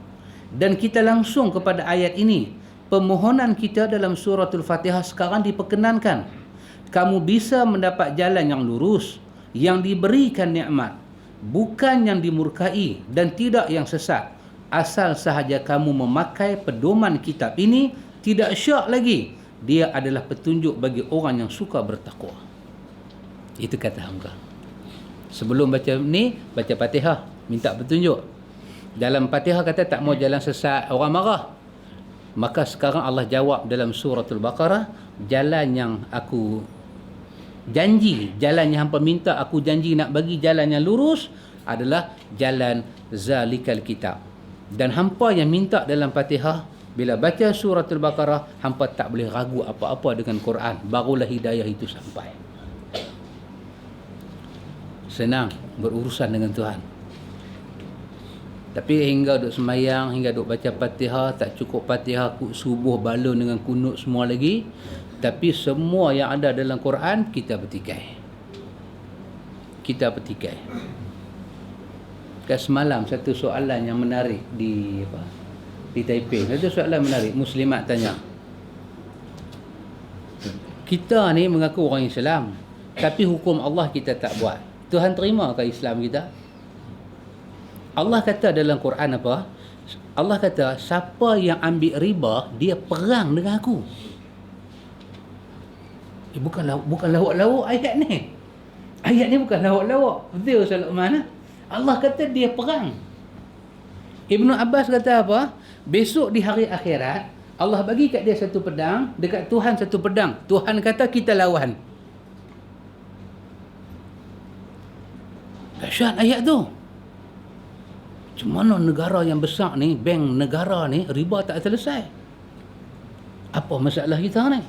Dan kita langsung kepada ayat ini. Permohonan kita dalam suratul Fatihah sekarang diperkenankan. Kamu bisa mendapat jalan yang lurus, yang diberikan nikmat, bukan yang dimurkai dan tidak yang sesat. Asal sahaja kamu memakai pedoman kitab ini, tidak syak lagi. Dia adalah petunjuk bagi orang yang suka bertakwa. Itu kata Hamka. Sebelum baca ni, baca Fatihah, minta petunjuk. Dalam Fatihah kata tak mau jalan sesat, orang marah. Maka sekarang Allah jawab dalam suratul Baqarah, jalan yang aku janji, jalan yang hampa minta aku janji nak bagi jalan yang lurus adalah jalan zalikal kitab. Dan hampa yang minta dalam Fatihah, bila baca suratul Baqarah, hampa tak boleh ragu apa-apa dengan Quran. Barulah hidayah itu sampai. Senang berurusan dengan Tuhan. Tapi hingga duk semayang, hingga duk baca Fatihah, tak cukup Fatihah, subuh balun dengan kunut semua lagi. Tapi semua yang ada dalam Quran kita petikai. Kita petikai. Semalam satu soalan yang menarik di Taipei. Satu soalan menarik, muslimat tanya. Kita ni mengaku orang Islam, tapi hukum Allah kita tak buat. Tuhan terima ke Islam kita? Allah kata dalam Quran apa? Allah kata, siapa yang ambil riba, dia perang dengan aku. Bukan lawak-lawak ayat ni. Ayat ni bukan lawak-lawak. Betul Ustaz Luqman. Allah kata dia perang. Ibnu Abbas kata apa? Besok di hari akhirat, Allah bagi kat dia satu pedang, dekat Tuhan satu pedang. Tuhan kata kita lawan. Dahsyat ayat tu. Macam mana negara yang besar ni, bank negara ni, riba tak selesai? Apa masalah kita ni?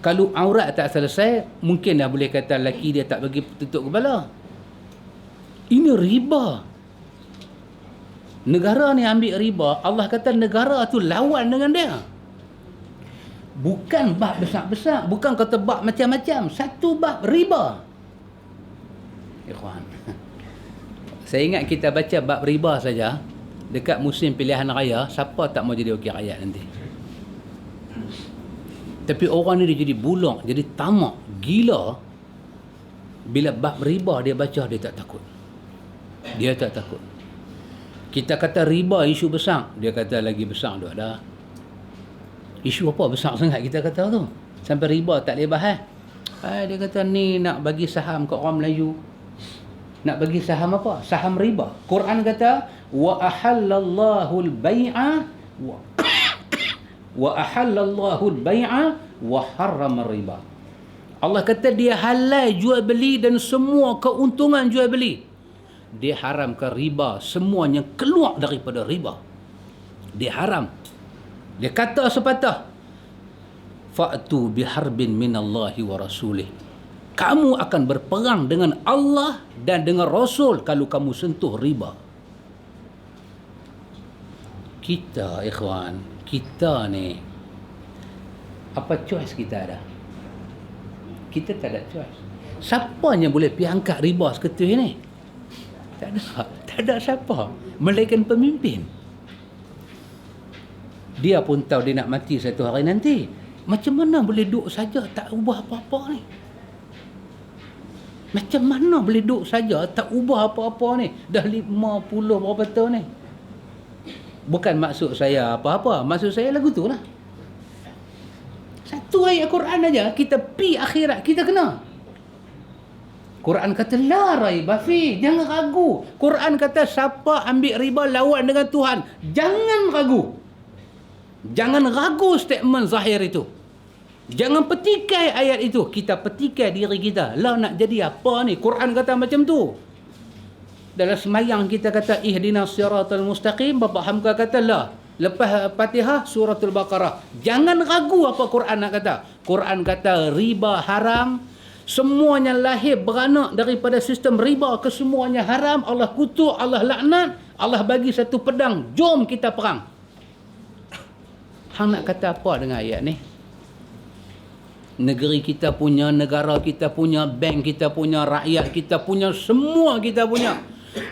Kalau aurat tak selesai, mungkin dah boleh kata lelaki dia tak bagi tutup kepala. Ini riba. Negara ni ambil riba, Allah kata negara tu lawan dengan dia. Bukan bab besar-besar, bukan kata bab macam-macam, satu bab riba. Ikhwan, saya ingat kita baca bab riba saja dekat musim pilihan raya, siapa tak mau jadi wakil rakyat nanti? Tapi orang ni dia jadi bulak, jadi tamak, gila. Bila bab riba dia baca, dia tak takut. Dia tak takut. Kita kata riba isu besar, dia kata lagi besar tu ada. Isu apa besar sangat kita kata tu? Sampai riba tak boleh bahas. Dia kata ni nak bagi saham ke orang Melayu. Nak bagi saham apa? Saham riba. Quran kata wa ahallallahu al-bai'a wa ahallallahu al-bai'a wa harrama riba. Allah kata dia halal jual beli dan semua keuntungan jual beli. Dia haramkan riba, semuanya keluar daripada riba. Dia haram. Dia kata sepatah, fa'tu biharbin minallahi wa rasulih. Kamu akan berperang dengan Allah dan dengan Rasul kalau kamu sentuh riba. Kita, ikhwan, kita ni, apa choice kita ada? Kita tak ada choice. Siapanya boleh pergi angkat riba seketul ni? Tak ada. Tak ada siapa. Melainkan pemimpin. Dia pun tahu dia nak mati satu hari nanti. Macam mana boleh duduk saja tak ubah apa-apa ni? Macam mana boleh duduk saja tak ubah apa-apa ni? Dah 50 berapa tahun ni. Bukan maksud saya apa-apa. Maksud saya lagu tu lah. Satu ayat Quran aja kita pi akhirat kita kena. Quran kata la raiba fi, jangan ragu. Quran kata siapa ambil riba lawan dengan Tuhan, jangan ragu. Jangan ragu statement zahir itu. Jangan petikai ayat itu. Kita petikai diri kita. Lah nak jadi apa ni? Quran kata macam tu. Dalam semayang kita kata ihdinas siratal mustaqim. Bapak Hamka kata lah. Lepas Fatihah suratul Baqarah. Jangan ragu apa Quran nak kata. Quran kata riba haram. Semuanya lahir beranak daripada sistem riba. Kesemuanya haram. Allah kutuk, Allah laknat. Allah bagi satu pedang. Jom kita perang. Hang nak kata apa dengan ayat ni? Negeri kita punya, negara kita punya, bank kita punya, rakyat kita punya, semua kita punya.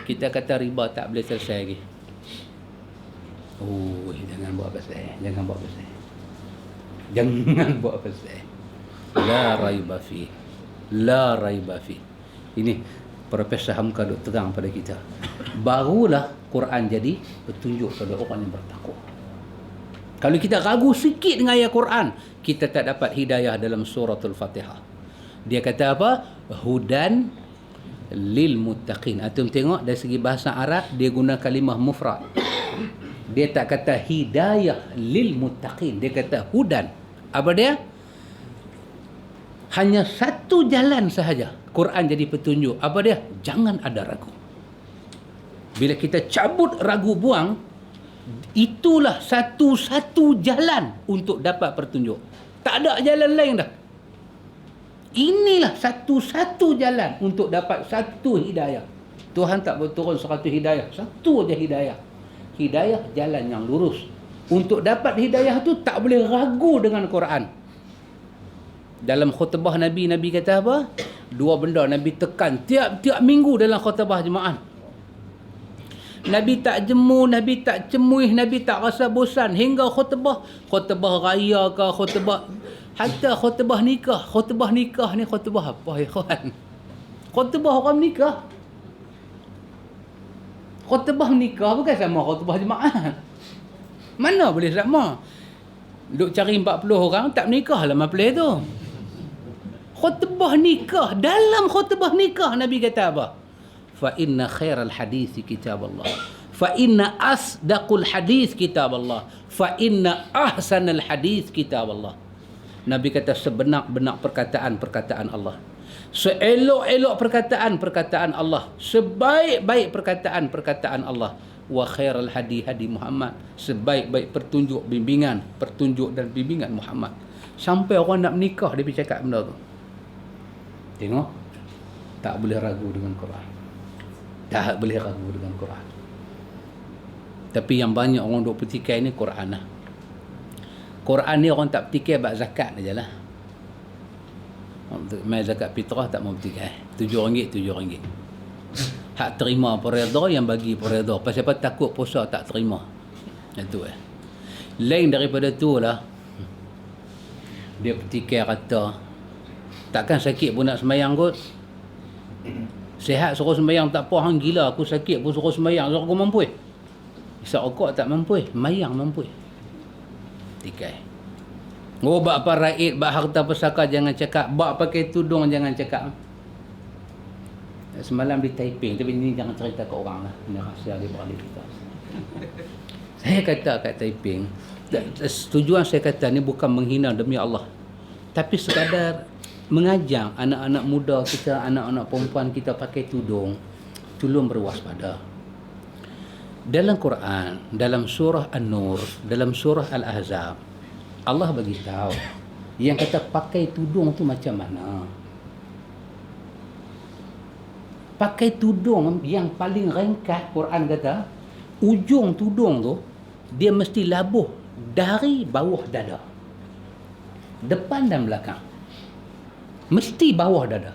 Kita kata riba tak boleh selesai lagi. Oh, jangan buat pasal. Jangan buat pasal. Jangan buat pasal. La raiba fi. La raiba fi. Ini Profesor Hamka duk terang pada kita. Barulah Quran jadi petunjuk pada orang yang bertakwa. Kalau kita ragu sikit dengan ayat Quran, kita tak dapat hidayah dalam suratul Fatihah. Dia kata apa? Hudan lil muttaqin. Antum tengok dari segi bahasa Arab dia guna kalimah mufrad. Dia tak kata hidayah lil muttaqin. Dia kata hudan. Apa dia? Hanya satu jalan sahaja Quran jadi petunjuk. Apa dia? Jangan ada ragu. Bila kita cabut ragu buang, itulah satu-satu jalan untuk dapat petunjuk. Tak ada jalan lain dah. Inilah satu-satu jalan untuk dapat satu hidayah. Tuhan tak berturun 100 hidayah. Satu aja hidayah. hidayah jalan yang lurus. Untuk dapat hidayah tu tak boleh ragu dengan Quran. Dalam khutbah Nabi kata apa? Dua benda Nabi tekan tiap-tiap minggu dalam khutbah jemaah. Nabi tak jemu, Nabi tak cemuih, Nabi tak rasa bosan hingga khutbah raya ke, hatta khutbah nikah ni khutbah apa ya kawan? Khutbah orang nikah. Khutbah nikah bukan sama khutbah jemaah. Mana boleh sama? Duk cari 40 orang tak menikah lah mapelai tu. Khutbah nikah, dalam khutbah nikah Nabi kata apa? Fa inna khairal hadis kitab Allah. Fa inna asdaqul hadis kitab Allah. Fa inna ahsanal hadis kitab Allah. Nabi kata sebenar-benar perkataan Allah. Seelok-elok perkataan Allah. Sebaik-baik perkataan Allah. Wa khairal hadi Muhammad. Sebaik-baik petunjuk dan bimbingan Muhammad. Sampai orang nak menikah dia bercakap benda tu. Tengok, tak boleh ragu dengan Quran. Tak boleh ragu dengan Quran. Tapi yang banyak orang duk petikai ni Quran lah. Quran ni orang tak petikai bab zakat aja lah. Mai zakat fitrah tak mau petikai. RM7. Hak terima pereda yang bagi pereda. Pasal apa takut puasa tak terima. Itu Lain daripada tu lah. Dia petikai kata takkan sakit pun nak sembahyang kot. Sihat suruh sembahyang tak apa, hang gila aku sakit pun suruh sembahyang, suruh aku mampu. Isap rokok tak mampu, sembahyang mampu. Tikai. Oh, bak paraid, bak harta pusaka jangan cakap, bak pakai tudung jangan cakap. Semalam di Taiping, tapi ini jangan cerita ke orang lah. Ini rahsia di balik kita. Saya kata kat Taiping, tujuan saya kata ni bukan menghina demi Allah. Tapi sekadar mengajar anak-anak muda kita, anak-anak perempuan kita pakai tudung, tolong berwaspada. Dalam Quran, dalam surah An-Nur, dalam surah Al-Ahzab, Allah bagi tahu yang kata pakai tudung tu macam mana. Pakai tudung yang paling ringkas, Quran kata, ujung tudung tu dia mesti labuh dari bawah dada. Depan dan belakang. Mesti bawah dada.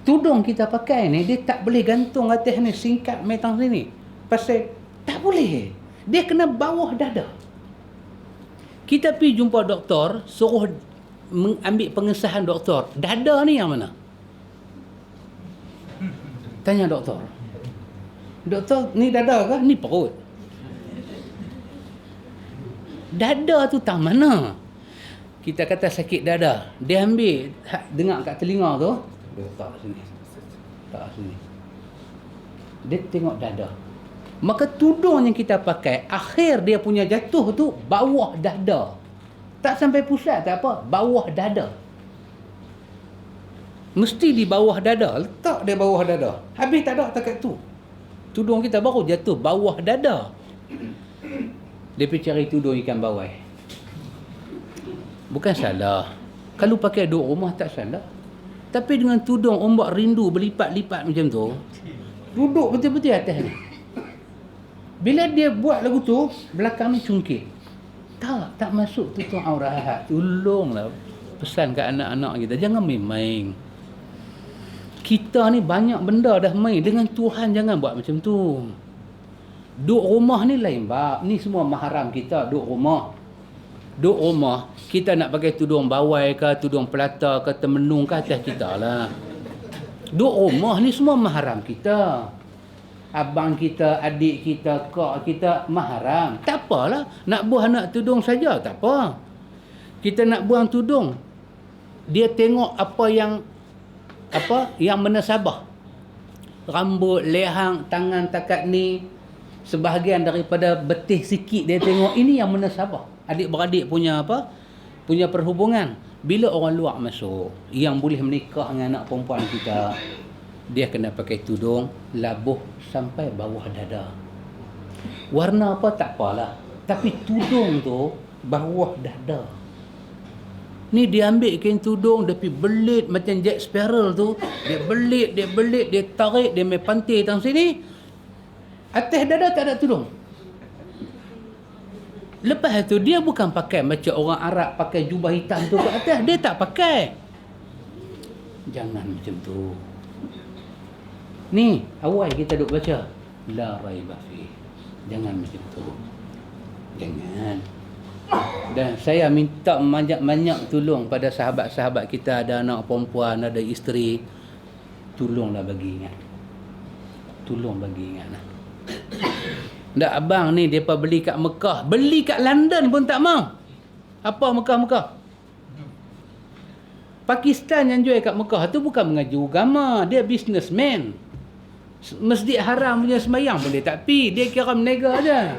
Tudung kita pakai ni, dia tak boleh gantung atas ni, singkat metang sini. Pasal tak boleh. Dia kena bawah dada. Kita pergi jumpa doktor, suruh ambil pengesahan doktor. Dada ni yang mana? Tanya doktor. Doktor, ni dada ke? Ni perut. Dada tu tak mana? Kita kata sakit dada, dia ambil dengar kat telinga tu, dia letak sini. Tak sini. Dia tengok dada. Maka tudung yang kita pakai, akhir dia punya jatuh tu bawah dada. Tak sampai pusat tak apa, bawah dada. Mesti di bawah dada, letak dia bawah dada. Habis tak ada takat tu. Tudung kita baru jatuh bawah dada. Dia pergi cari tudung ikan bawai. Bukan salah. Kalau pakai duduk rumah tak salah. Tapi dengan tudung ombak rindu berlipat-lipat macam tu, duduk betul-betul atas ni. Bila dia buat lagu tu, belakang ni cungkit. Tak masuk tutup aurat. Tolonglah pesan kat anak-anak kita, jangan main-main. Kita ni banyak benda dah main. Dengan Tuhan jangan buat macam tu. Duduk rumah ni lain bab. Ni semua mahram kita duduk rumah. Duduk rumah, kita nak pakai tudung bawai ke, tudung pelata ke, temenung ke, atas kita lah. Duduk rumah ni semua mahram kita. Abang kita, adik kita, kak kita, mahram. Tak apalah, nak buang anak tudung saja, tak apa. Kita nak buang tudung, dia tengok apa yang menasabah. Rambut, lehang, tangan takat ni, sebahagian daripada betih sikit dia tengok, ini yang menasabah. Adik-beradik punya punya perhubungan. Bila orang luar masuk yang boleh menikah dengan anak perempuan kita, dia kena pakai tudung labuh sampai bawah dada. Warna apa tak apalah, tapi tudung tu bawah dada. Ni dia ambil kain tudung, dia pergi belit macam Jack Sparrow tu. Dia belit, dia tarik, dia main pantai tang sini. Atas dada tak ada tudung. Lepas tu dia bukan pakai macam orang Arab pakai jubah hitam tu kat atas. Dia tak pakai. Jangan macam tu. Ni awal kita duk baca la raiba fi. Jangan macam tu. Jangan. Dan saya minta banyak tolong pada sahabat-sahabat kita, ada anak perempuan, ada isteri, tolonglah bagi ingat. Tolong bagi ingat lah. Ndak abang ni depa beli kat Mekah, beli kat London pun tak mau. Apa Mekah? Pakistan yang jual kat Mekah tu bukan mengaji agama, dia businessman. Masjid Haram punya sembahyang pun dia tak pi, dia kira menega aja.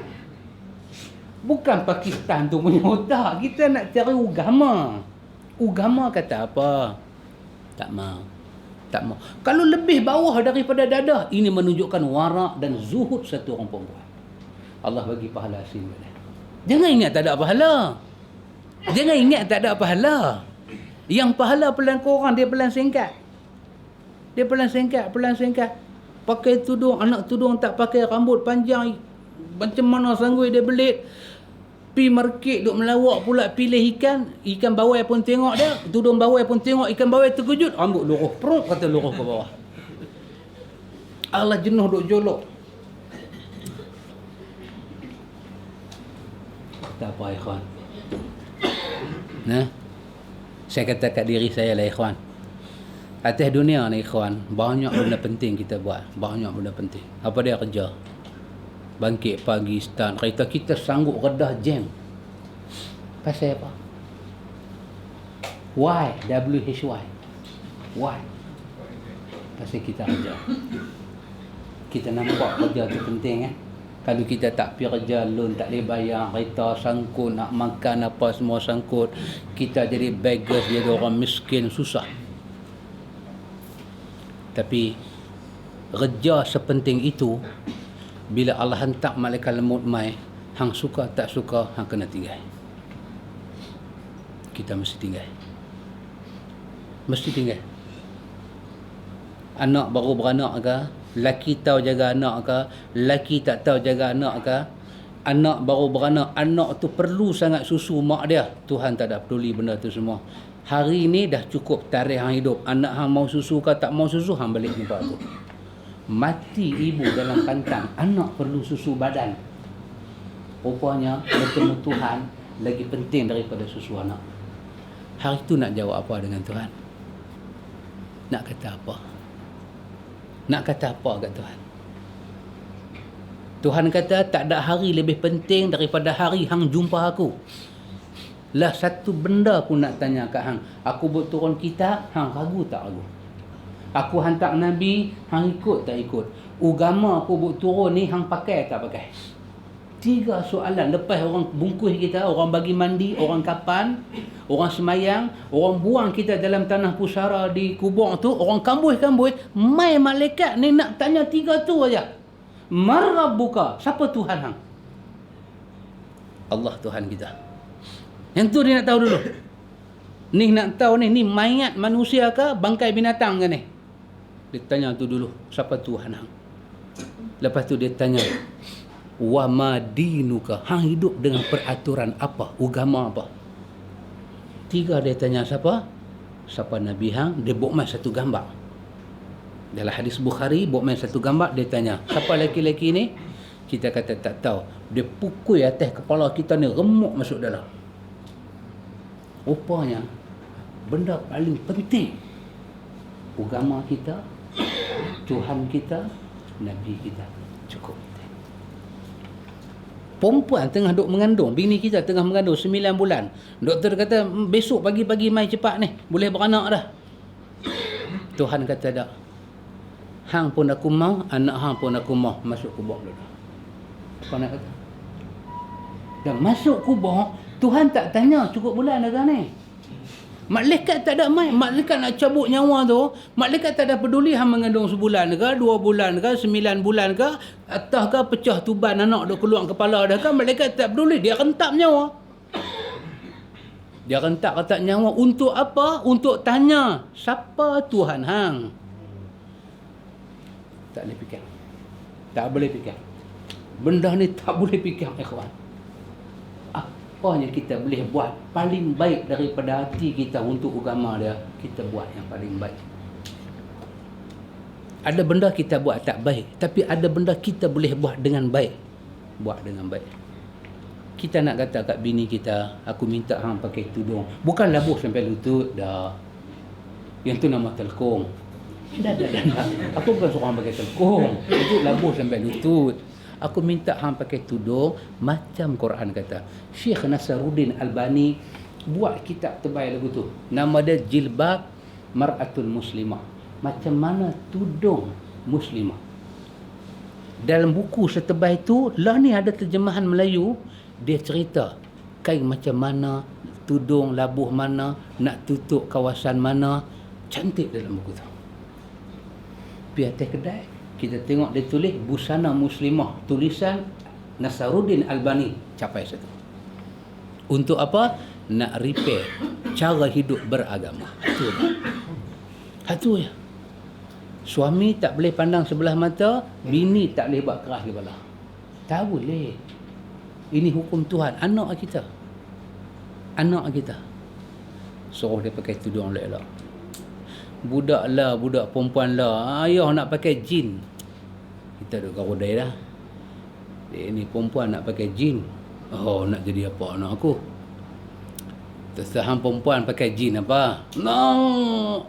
Bukan Pakistan tu punya otak. Kita nak cari agama. Agama kata apa? Tak mau. Tak mau. Kalau lebih bawah daripada dadah, ini menunjukkan warak dan zuhud satu orang perempuan. Allah bagi pahala asim. Jangan ingat tak ada pahala. Jangan ingat tak ada pahala. Yang pahala pelan korang, dia pelan singkat. Dia pelan singkat. Pakai tudung, anak tudung tak pakai, rambut panjang, macam mana sanggup dia belit. Pi market duk melawak pula pilih ikan bawai pun tengok dia, tudung bawai pun tengok, ikan bawai terkejut, rambut luruh, perut kata luruh ke bawah. Allah jenuh duk jolok. Tak apa ikhwan. Nah, saya kata kat diri saya lah ikhwan. Atas dunia ni ikhwan, banyak benda penting kita buat. Banyak benda penting. Apa dia kerja? Bangkit pagi, start kereta, kita sanggup redah jam. Pasal apa? Why? WHY. Why? Pasal kita kerja. Kita nampak kerja tu penting. Kalau kita tak pergi kerja, loan tak boleh bayar, kereta sangkut, nak makan apa semua sangkut. Kita jadi beggars, jadi orang miskin, susah. Tapi kerja sepenting itu, bila Allah hantar malaikat lemut mai, hang suka tak suka, hang kena tinggal. Kita mesti tinggal. Mesti tinggal. Anak baru beranak ke, laki tahu jaga anak ke, laki tak tahu jaga anak ke, anak baru beranak, anak tu perlu sangat susu mak dia, Tuhan tak ada peduli benda tu semua. Hari ni dah cukup tarikh hang hidup. Anak hang mau susu ke tak mau susu, hang balik jumpa aku. Mati ibu dalam kandang, anak perlu susu badan. Rupanya bertemu Tuhan lagi penting daripada susu anak. Hari tu nak jawab apa dengan Tuhan? Nak kata apa? Nak kata apa kat Tuhan? Tuhan kata tak ada hari lebih penting daripada hari hang jumpa aku. Lah satu benda aku nak tanya kat hang. Aku buat turun kitab, hang ragu tak ragu? Aku hantar Nabi, hang ikut tak ikut? Agama aku buat turun ni, hang pakai tak pakai? 3 soalan. Lepas orang bungkus kita, orang bagi mandi, orang kapan, orang semayang, orang buang kita dalam tanah pusara di kubur tu, orang kambuh-kambuh, mai malaikat ni nak tanya 3 tu aja. Marabbuka, siapa Tuhan hang? Allah Tuhan kita. Yang tu dia nak tahu dulu. Ni nak tahu ni mayat manusia ke bangkai binatang ke ni? Dia tanya tu dulu, siapa Tuhan hang? Lepas tu dia tanya, wa ma dinuka, hang hidup dengan peraturan apa, agama apa? 3 dia tanya siapa? Siapa Nabi hang? Dia bawa mai satu gambar. Dalam hadis Bukhari bawa mai satu gambar, dia tanya, siapa lelaki-lelaki ni? Kita kata tak tahu. Dia pukul atas kepala kita ni, remuk masuk dalam. Rupanya benda paling penting, agama kita, Tuhan kita, Nabi kita, cukup. Perempuan tengah duk mengandung, bini kita tengah mengandung 9 bulan. Doktor kata besok pagi-pagi mai cepat ni, boleh beranak dah. Tuhan kata tak. Hang pun aku mau, anak hang pun aku mau, masuk kubur dulu. Apa nak kata? Dan masuk kubur, Tuhan tak tanya cukup bulan dah ni. Malaikat tak ada mai. Malaikat nak cabut nyawa tu, malaikat tak ada peduli hang mengandung sebulan ke, 2 bulan ke, 9 bulan ke, atau ke pecah tuban anak duk keluar kepala dah kan, malaikat tak peduli, dia rentak nyawa. Dia rentak nyawa untuk apa? Untuk tanya, siapa Tuhan hang? Tak boleh fikir. Tak boleh fikir. Benda ni tak boleh fikir ikhwan. apa yang kita boleh buat paling baik daripada hati kita untuk agama dia, kita buat yang paling baik. Ada benda kita buat tak baik, tapi ada benda kita boleh buat dengan baik. Buat dengan baik. Kita nak kata kat bini kita, aku minta hang pakai tudung. Bukan labuh sampai lutut dah. Yang tu nama telkung. Dah. Aku bukan suruh hang pakai telkung. Itu labuh sampai lutut. Aku minta hang pakai tudung macam Quran kata. Syekh Nasaruddin Albani buat kitab tebal lagu tu. Nama dia Jilbab Mar'atul Muslimah. Macam mana tudung muslimah. Dalam buku setebal itu, lah ni ada terjemahan Melayu, dia cerita kain macam mana, tudung labuh mana, nak tutup kawasan mana. Cantik dalam buku tu. Pergi atas kedai, kita tengok dia tulis busana muslimah, tulisan Nasaruddin Albani, capai satu. Untuk apa? Nak repair cara hidup beragama. Itu ya. Suami tak boleh pandang sebelah mata, bini tak boleh buat keras kepala. Tak boleh. Ini hukum Tuhan. Anak kita. Suruh dia pakai tudung elok-elok. Budak perempuan lah. Ayah nak pakai jin. Kita duduk karodai dah. Ini perempuan nak pakai jin. Oh, nak jadi apa anak aku? Terserah perempuan pakai jin apa? No.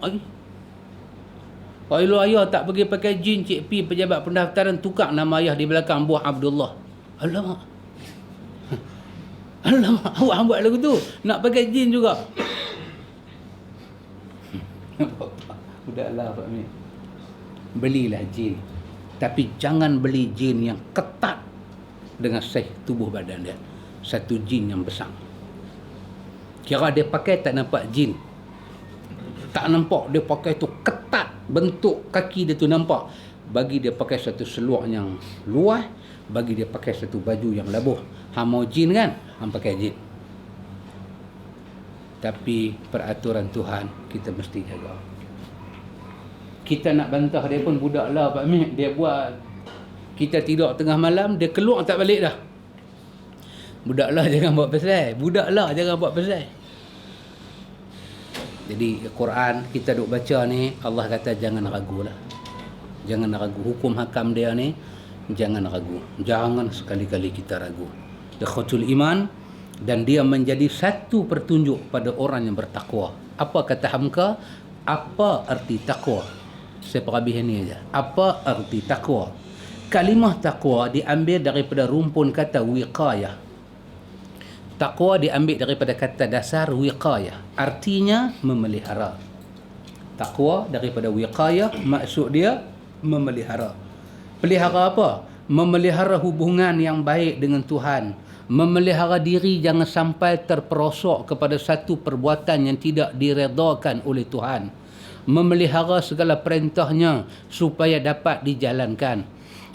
Kalau ayah tak pergi pakai jin, Cik P pejabat pendaftaran tukar nama ayah di belakang buah Abdullah. Alamak. Awak buat lagu tu. Nak pakai jin juga. Udahlah Pak Min. Belilah jin. Tapi jangan beli jin yang ketat dengan saiz tubuh badan dia. Satu jin yang besar. Kira dia pakai tak nampak jin. Tak nampak dia pakai tu ketat. Bentuk kaki dia tu nampak. Bagi dia pakai satu seluar yang luas. Bagi dia pakai satu baju yang labuh. Hang mau jin kan? Hang pakai jin. Tapi peraturan Tuhan kita mesti jaga. Kita nak bantah dia pun budak lah Pak Mik. Dia buat. Kita tidur tengah malam, dia keluar tak balik dah. Budak lah jangan buat pasal. Jadi Quran kita duk baca ni, Allah kata jangan ragu lah. Jangan ragu. Hukum hakam dia ni, jangan ragu. Jangan sekali-kali kita ragu. Dakhatul iman, dan dia menjadi satu pertunjuk pada orang yang bertakwa. Apa kata Hamka? Apa arti takwa? Saya perhabis ni aja. Apa arti takwa? Kalimah takwa diambil daripada rumpun kata wiqayah. Takwa diambil daripada kata dasar wiqayah. Artinya memelihara. Takwa daripada wiqayah, maksud dia memelihara. Pelihara apa? Memelihara hubungan yang baik dengan Tuhan. Memelihara diri jangan sampai terperosok kepada satu perbuatan yang tidak diredakan oleh Tuhan. Memelihara segala perintahnya supaya dapat dijalankan.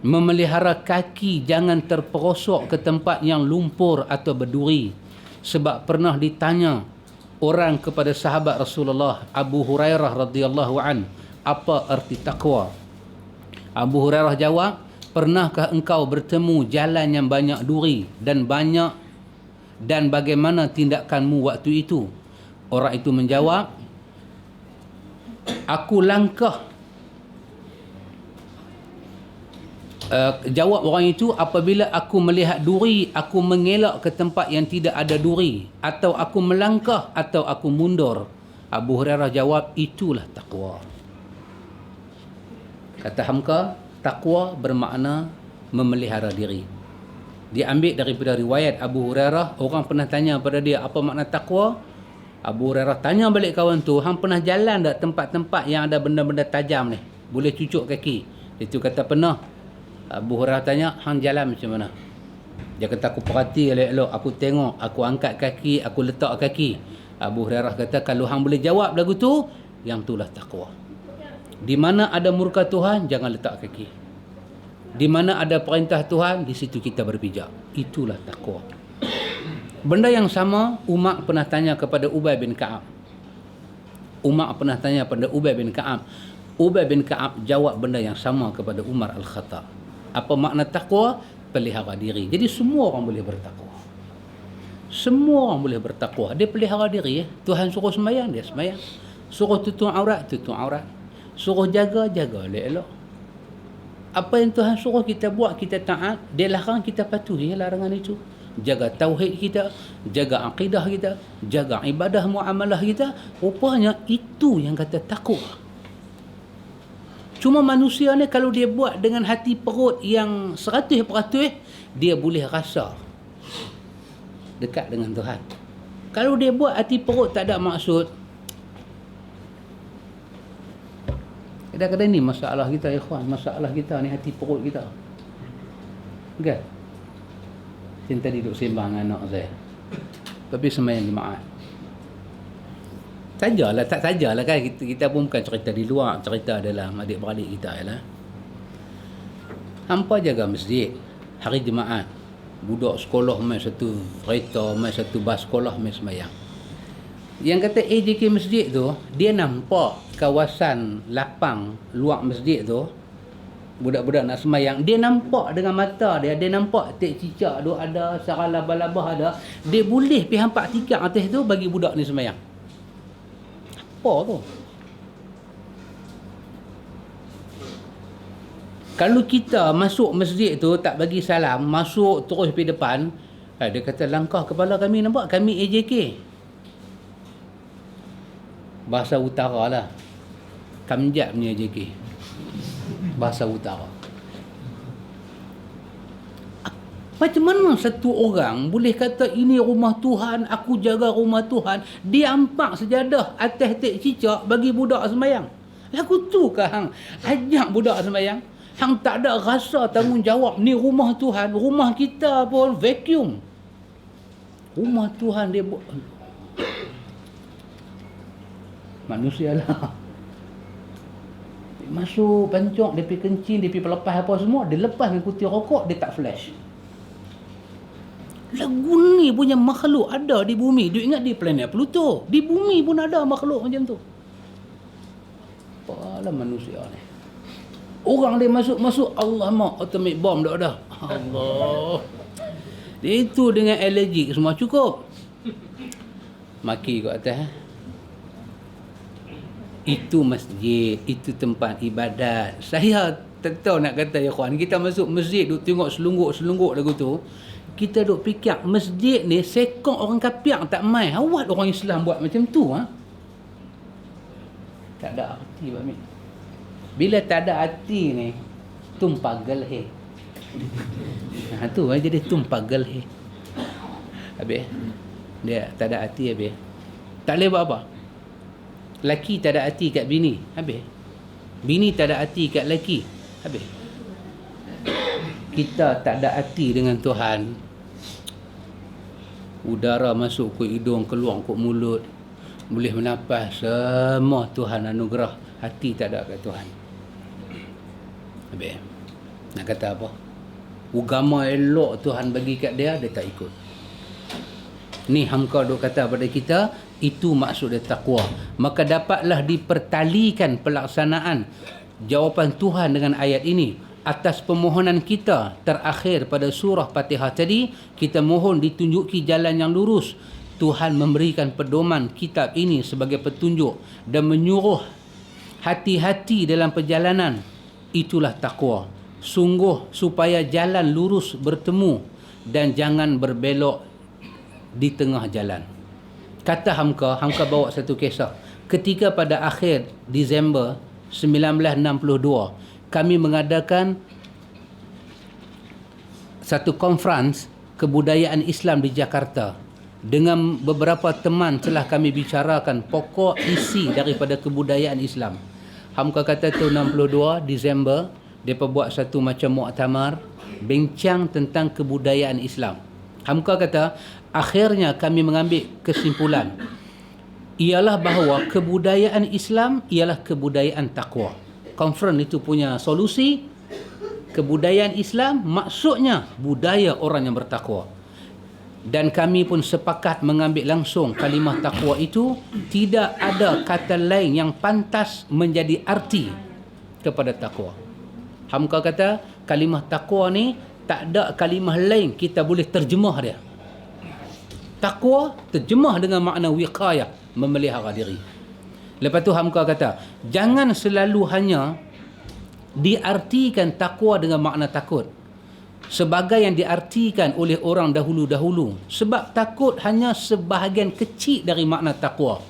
Memelihara kaki jangan terperosok ke tempat yang lumpur atau berduri. Sebab pernah ditanya orang kepada sahabat Rasulullah Abu Hurairah radhiyallahu an, apa arti takwa? Abu Hurairah jawab, pernahkah engkau bertemu jalan yang banyak duri dan bagaimana tindakanmu waktu itu? Orang itu menjawab, aku langkah. Jawab orang itu, apabila aku melihat duri, aku mengelak ke tempat yang tidak ada duri, atau aku melangkah, atau aku mundur. Abu Hurairah jawab, itulah takwa. Kata Hamka, takwa bermakna memelihara diri. Diambil daripada riwayat Abu Hurairah. Orang pernah tanya pada dia, apa makna takwa? Abu Hurairah tanya balik kawan tu, hang pernah jalan tak tempat-tempat yang ada benda-benda tajam ni, boleh cucuk kaki? Dia tu kata pernah. Abu Hurairah tanya, hang jalan macam mana? Dia kata, aku perhati elok-elok, aku tengok, aku angkat kaki, aku letak kaki. Abu Hurairah kata, kalau hang boleh jawab lagu tu, yang itulah takwa. Di mana ada murka Tuhan, jangan letak kaki. Di mana ada perintah Tuhan, di situ kita berpijak. Itulah takwa. Benda yang sama, Umar pernah tanya kepada Ubay bin Ka'ab. Ubay bin Ka'ab jawab benda yang sama kepada Umar Al-Khattab. Apa makna takwa? Pelihara diri. Jadi semua orang boleh bertakwa. Semua orang boleh bertakwa. Dia pelihara diri. Tuhan suruh sembahyang, dia sembahyang. Suruh tutup aurat, tutup aurat. Suruh jaga, jaga elok-elok. Apa yang Tuhan suruh kita buat, kita taat. Dia larang, kita patuhi larangan itu. Jaga tauhid kita, jaga akidah kita, jaga ibadah muamalah kita. Rupanya itu yang kata takwa. Cuma manusia ni kalau dia buat dengan hati perut yang 100%, dia boleh rasa dekat dengan Tuhan. Kalau dia buat hati perut tak ada maksud, kadang-kadang ni masalah kita, ikhwan. Masalah kita ni hati perut kita. Kan? Saya tadi duduk sembang dengan anak saya. Tapi sembahyang jemaah. Sajalah, tak sajalah kan. Kita pun bukan cerita di luar, cerita dalam adik-beradik kita ialah. Hampa jaga masjid. Hari Jumaat. Budak sekolah main satu kereta, main satu bas sekolah, main sembahyang. Yang kata AJK masjid tu, dia nampak kawasan lapang luar masjid tu, budak-budak nak sembahyang, dia nampak dengan mata dia nampak tek cicak tu ada, sarang labah-labah ada, dia boleh pergi hampak tikar atas tu bagi budak ni sembahyang. Apa tu? Kalau kita masuk masjid tu tak bagi salam, masuk terus pergi depan, dia kata langkah kepala kami nampak, kami AJK. Bahasa utara lah. Kamjat punya AJK. Bahasa utara. Macam mana satu orang boleh kata ini rumah Tuhan, aku jaga rumah Tuhan, dia ampak sejadah atas tek cicak bagi budak sembahyang? Lagu tu ke hang ajak budak sembahyang? Hang tak ada rasa tanggungjawab. Ni rumah Tuhan, rumah kita pun vacuum. Rumah Tuhan dia buat. Manusia lah. Masuk pancok, dia pergi kencing, dia pergi pelepas apa semua, dia lepas dengan kuti rokok, dia tak flash. Lagu ni punya makhluk ada di bumi. Dia ingat di planet Pluto. Di bumi pun ada makhluk macam tu. Apalah manusia ni. Orang dia masuk, Allah mak, atomic bomb dah. Allah. Itu dengan allergic semua cukup. Maki kat atas. Itu masjid, itu tempat ibadat. Saya tak tahu nak kata ya kawan, kita masuk masjid duk tengok selungguk-selungguk lagu tu, kita duk fikir masjid ni sekong orang kafir tak mai. Awak orang Islam buat macam tu ha? Tak ada arti Pak Min. Bila tak ada arti ni, tumpah gelhe. Tu jadi tumpah gelhe. Habis dia tak ada arti habis. Tak boleh buat apa? Laki tak ada hati kat bini, habis. Bini tak ada hati kat laki, habis. Kita tak ada hati dengan Tuhan. Udara masuk ke hidung, keluar ke mulut, boleh menafas, semua Tuhan anugerah. Hati tak ada kat Tuhan, habis. Nak kata apa? Agama elok Tuhan bagi kat dia, dia tak ikut. Ni hamka duk kata pada kita, itu maksud dia takwa. Maka dapatlah dipertalikan pelaksanaan jawapan Tuhan dengan ayat ini. Atas permohonan kita terakhir pada surah Fatihah tadi, kita mohon ditunjuki jalan yang lurus. Tuhan memberikan pedoman kitab ini sebagai petunjuk dan menyuruh hati-hati dalam perjalanan. Itulah takwa. Sungguh supaya jalan lurus bertemu dan jangan berbelok di tengah jalan. Kata Hamka bawa satu kisah. Ketika pada akhir Disember 1962, kami mengadakan satu konferans kebudayaan Islam di Jakarta. Dengan beberapa teman telah kami bicarakan pokok isi daripada kebudayaan Islam. Hamka kata tu 62 Disember, mereka buat satu macam muktamar, bincang tentang kebudayaan Islam. Hamka kata, akhirnya kami mengambil kesimpulan ialah bahawa kebudayaan Islam ialah kebudayaan takwa. Konferens itu punya solusi, kebudayaan Islam maksudnya budaya orang yang bertakwa. Dan kami pun sepakat mengambil langsung kalimah takwa itu. Tidak ada kata lain yang pantas menjadi arti kepada takwa. Hamka kata kalimah takwa ni tak ada kalimah lain kita boleh terjemah dia. Takwa terjemah dengan makna wiqayah, memelihara diri. Lepas tu Hamka kata, jangan selalu hanya diartikan takwa dengan makna takut sebagai yang diartikan oleh orang dahulu-dahulu. Sebab takut hanya sebahagian kecil dari makna takwa.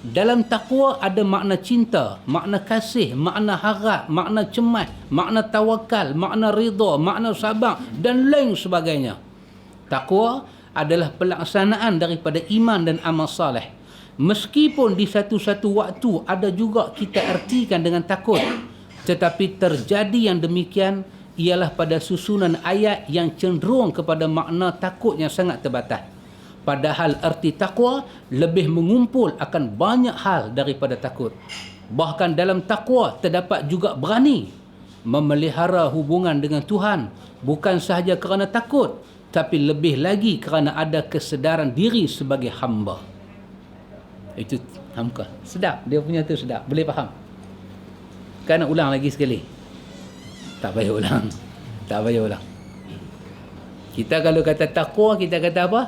Dalam takwa ada makna cinta, makna kasih, makna harap, makna cemas, makna tawakal, makna ridha, makna sabar dan lain sebagainya. Takwa adalah pelaksanaan daripada iman dan amal saleh. Meskipun di satu-satu waktu ada juga kita artikan dengan takut, tetapi terjadi yang demikian ialah pada susunan ayat yang cenderung kepada makna takut yang sangat terbatas. Padahal arti takwa lebih mengumpul akan banyak hal daripada takut. Bahkan dalam takwa terdapat juga berani memelihara hubungan dengan Tuhan, bukan sahaja kerana takut, tapi lebih lagi kerana ada kesedaran diri sebagai hamba. Itu Hamka. Sedap. Dia punya tu sedap. Boleh faham? Kan nak ulang lagi sekali? Tak payah ulang. Tak payah ulang. Kita kalau kata takwa, kita kata apa?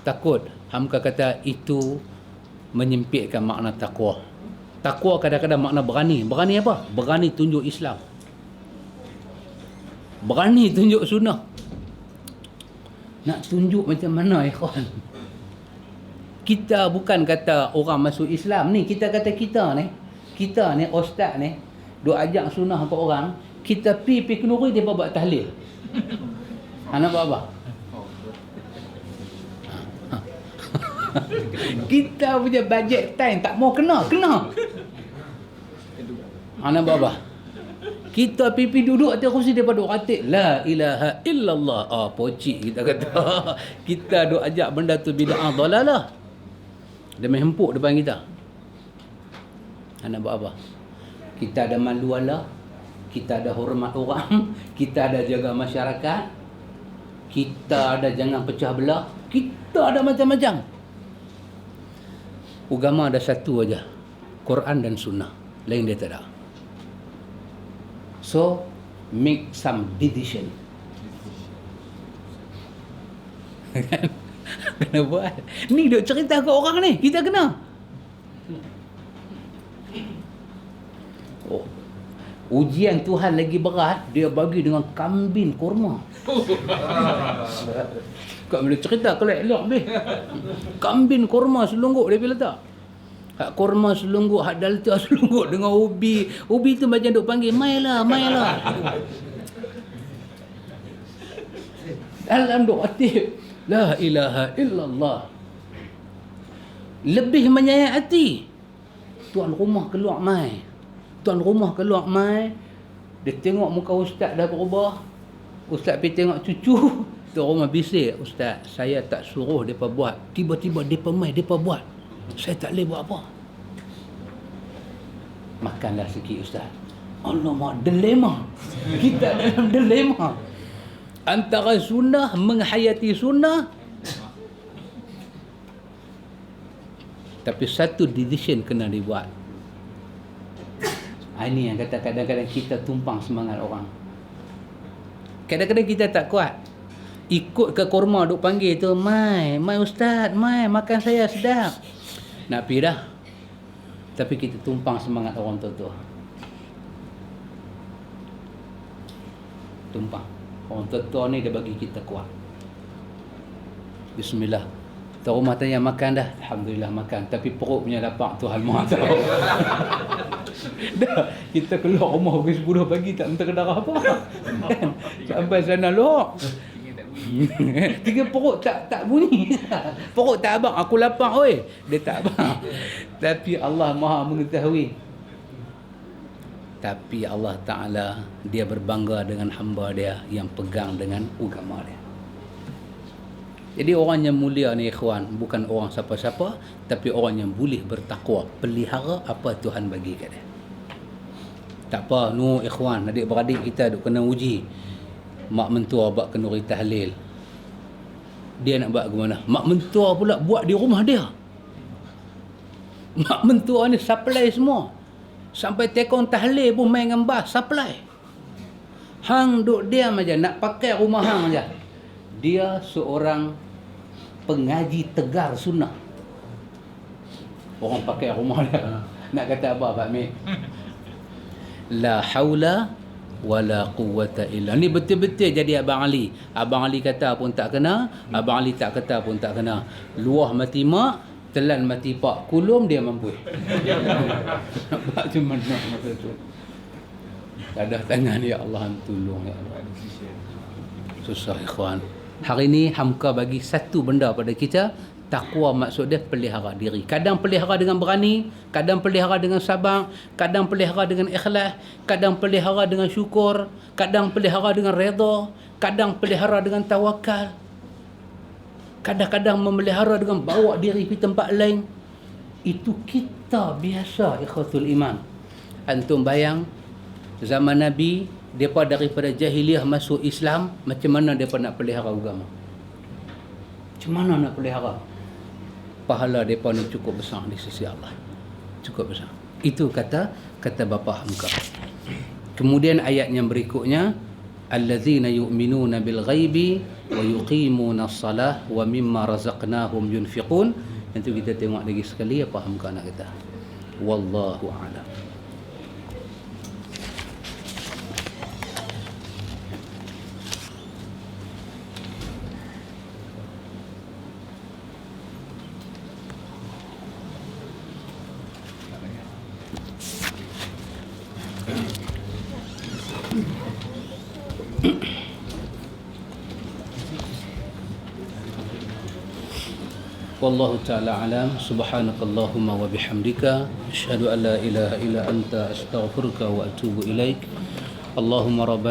Takut. Hamka kata itu menyempitkan makna takwa. Takwa kadang-kadang makna berani. Berani apa? Berani tunjuk Islam. Berani tunjuk sunnah. Nak tunjuk macam mana, ikhwan? Kita bukan kata orang masuk Islam ni. Kita kata kita ni, ustaz ni, duk ajak sunnah ke orang, kita pi kenuri dia buat tahlil. Nampak apa? Kita punya budget time tak mau kena. Nampak apa? Kita pipi duduk atas kursi depa duk ratik la ilaha illallah. Pocik kita kata. Kita duk ajak benda tu bid'ah dalalah. Dia main hempuk depan kita. Nak buat apa? Kita ada malu Allah, kita ada hormat orang, kita ada jaga masyarakat, kita ada jangan pecah belah, kita ada macam-macam. Agama ada satu aja, Quran dan Sunnah. Lain dia tak ada. So, make some decision. Kena buat. Ni duk cerita ke orang ni, kita kena. Oh, ujian Tuhan lagi berat, dia bagi dengan kambing kurma. Kau boleh cerita kalau elok habis. Kambing kurma selungguk dia letak. Hak kurma selungguk, hak dalta selungguk dengan ubi. Ubi tu macam duk panggil, mailah. Dalam duk hati, la ilaha illallah. Lebih menyayat hati. Tuan rumah keluar mai. Dia tengok muka ustaz dah berubah. Ustaz pergi tengok cucu. Tuan rumah bisik, ustaz, saya tak suruh mereka buat. Tiba-tiba mereka buat. Saya tak boleh buat apa. Makanlah sikit ustaz. Alamak, dilema. Kita dalam dilema. Antara sunnah, menghayati sunnah. Tapi satu decision kena dibuat. Ini yang kata kadang-kadang kita tumpang semangat orang. Kadang-kadang kita tak kuat. Ikut ke kurma duk panggil tu, mai ustaz, mai makan saya sedap. Nak pergi dah. Tapi kita tumpang semangat orang tu. Tumpang. Orang tua ni dia bagi kita kuat. Bismillah. Tuan rumah tanya makan dah. Alhamdulillah makan. Tapi perut punya lapar Tuhan Maha tahu. Dah kita keluar rumah pukul 10 pagi tak minta darah apa. Sampai sana lok. Tiga perut tak bunyi. Perut tak abang, aku lapar oi. Dia tak abang. Tapi Allah Maha mengetahui. Tapi Allah Ta'ala dia berbangga dengan hamba dia yang pegang dengan agama dia. Jadi orang yang mulia ni ikhwan, bukan orang siapa-siapa, tapi orang yang boleh bertakwa, pelihara apa Tuhan bagi kat dia. Tak apa, ikhwan, adik-beradik kita duk kena uji. Mak mentua buat kenduri tahlil. Dia nak buat ke mana? Mak mentua pula buat di rumah dia. Mak mentua ni supply semua. Sampai tekong tahlil pun main dengan bas, supply. Hang duk diam aja, nak pakai rumah hang aja. Dia seorang pengaji tegar sunnah. Orang pakai rumah dia. Nak kata apa Pak Mik? La haula wala quwwata illa. Ni betul-betul jadi Abang Ali. Abang Ali kata pun tak kena, Abang Ali tak kata pun tak kena. Luah mati mak, telan mati pak. Kulum dia mampu. Nampak tu mana masa tu. Ada tangan ya Allah tolong ya Allah. Susah ikhwan. Hari ni Hamka bagi satu benda pada kita. Takwa maksud dia pelihara diri. Kadang pelihara dengan berani, kadang pelihara dengan sabar, kadang pelihara dengan ikhlas, kadang pelihara dengan syukur, kadang pelihara dengan redha, kadang pelihara dengan tawakal. Kadang-kadang memelihara dengan bawa diri pergi tempat lain. Itu kita biasa ikhwatul iman. Antum bayang zaman Nabi, depa daripada jahiliah masuk Islam, macam mana depa nak pelihara agama? Macam mana nak pelihara? Pahala mereka ni cukup besar di sisi Allah. Cukup besar. Itu kata bapa Hamka. Kemudian ayat yang berikutnya, allazina yu'minuna bil ghaibi wa yuqimuna as-salah wa mimma razaqnahum yunfiqun. Nanti kita tengok lagi sekali apa Hamka nak kata. Wallahu a'lam. Wallahu ta'ala alam. Subhanakallahumma wa bihamdika asyhadu an la ilaha illa anta astaghfiruka wa atubu ilaik. Allahumma rabbana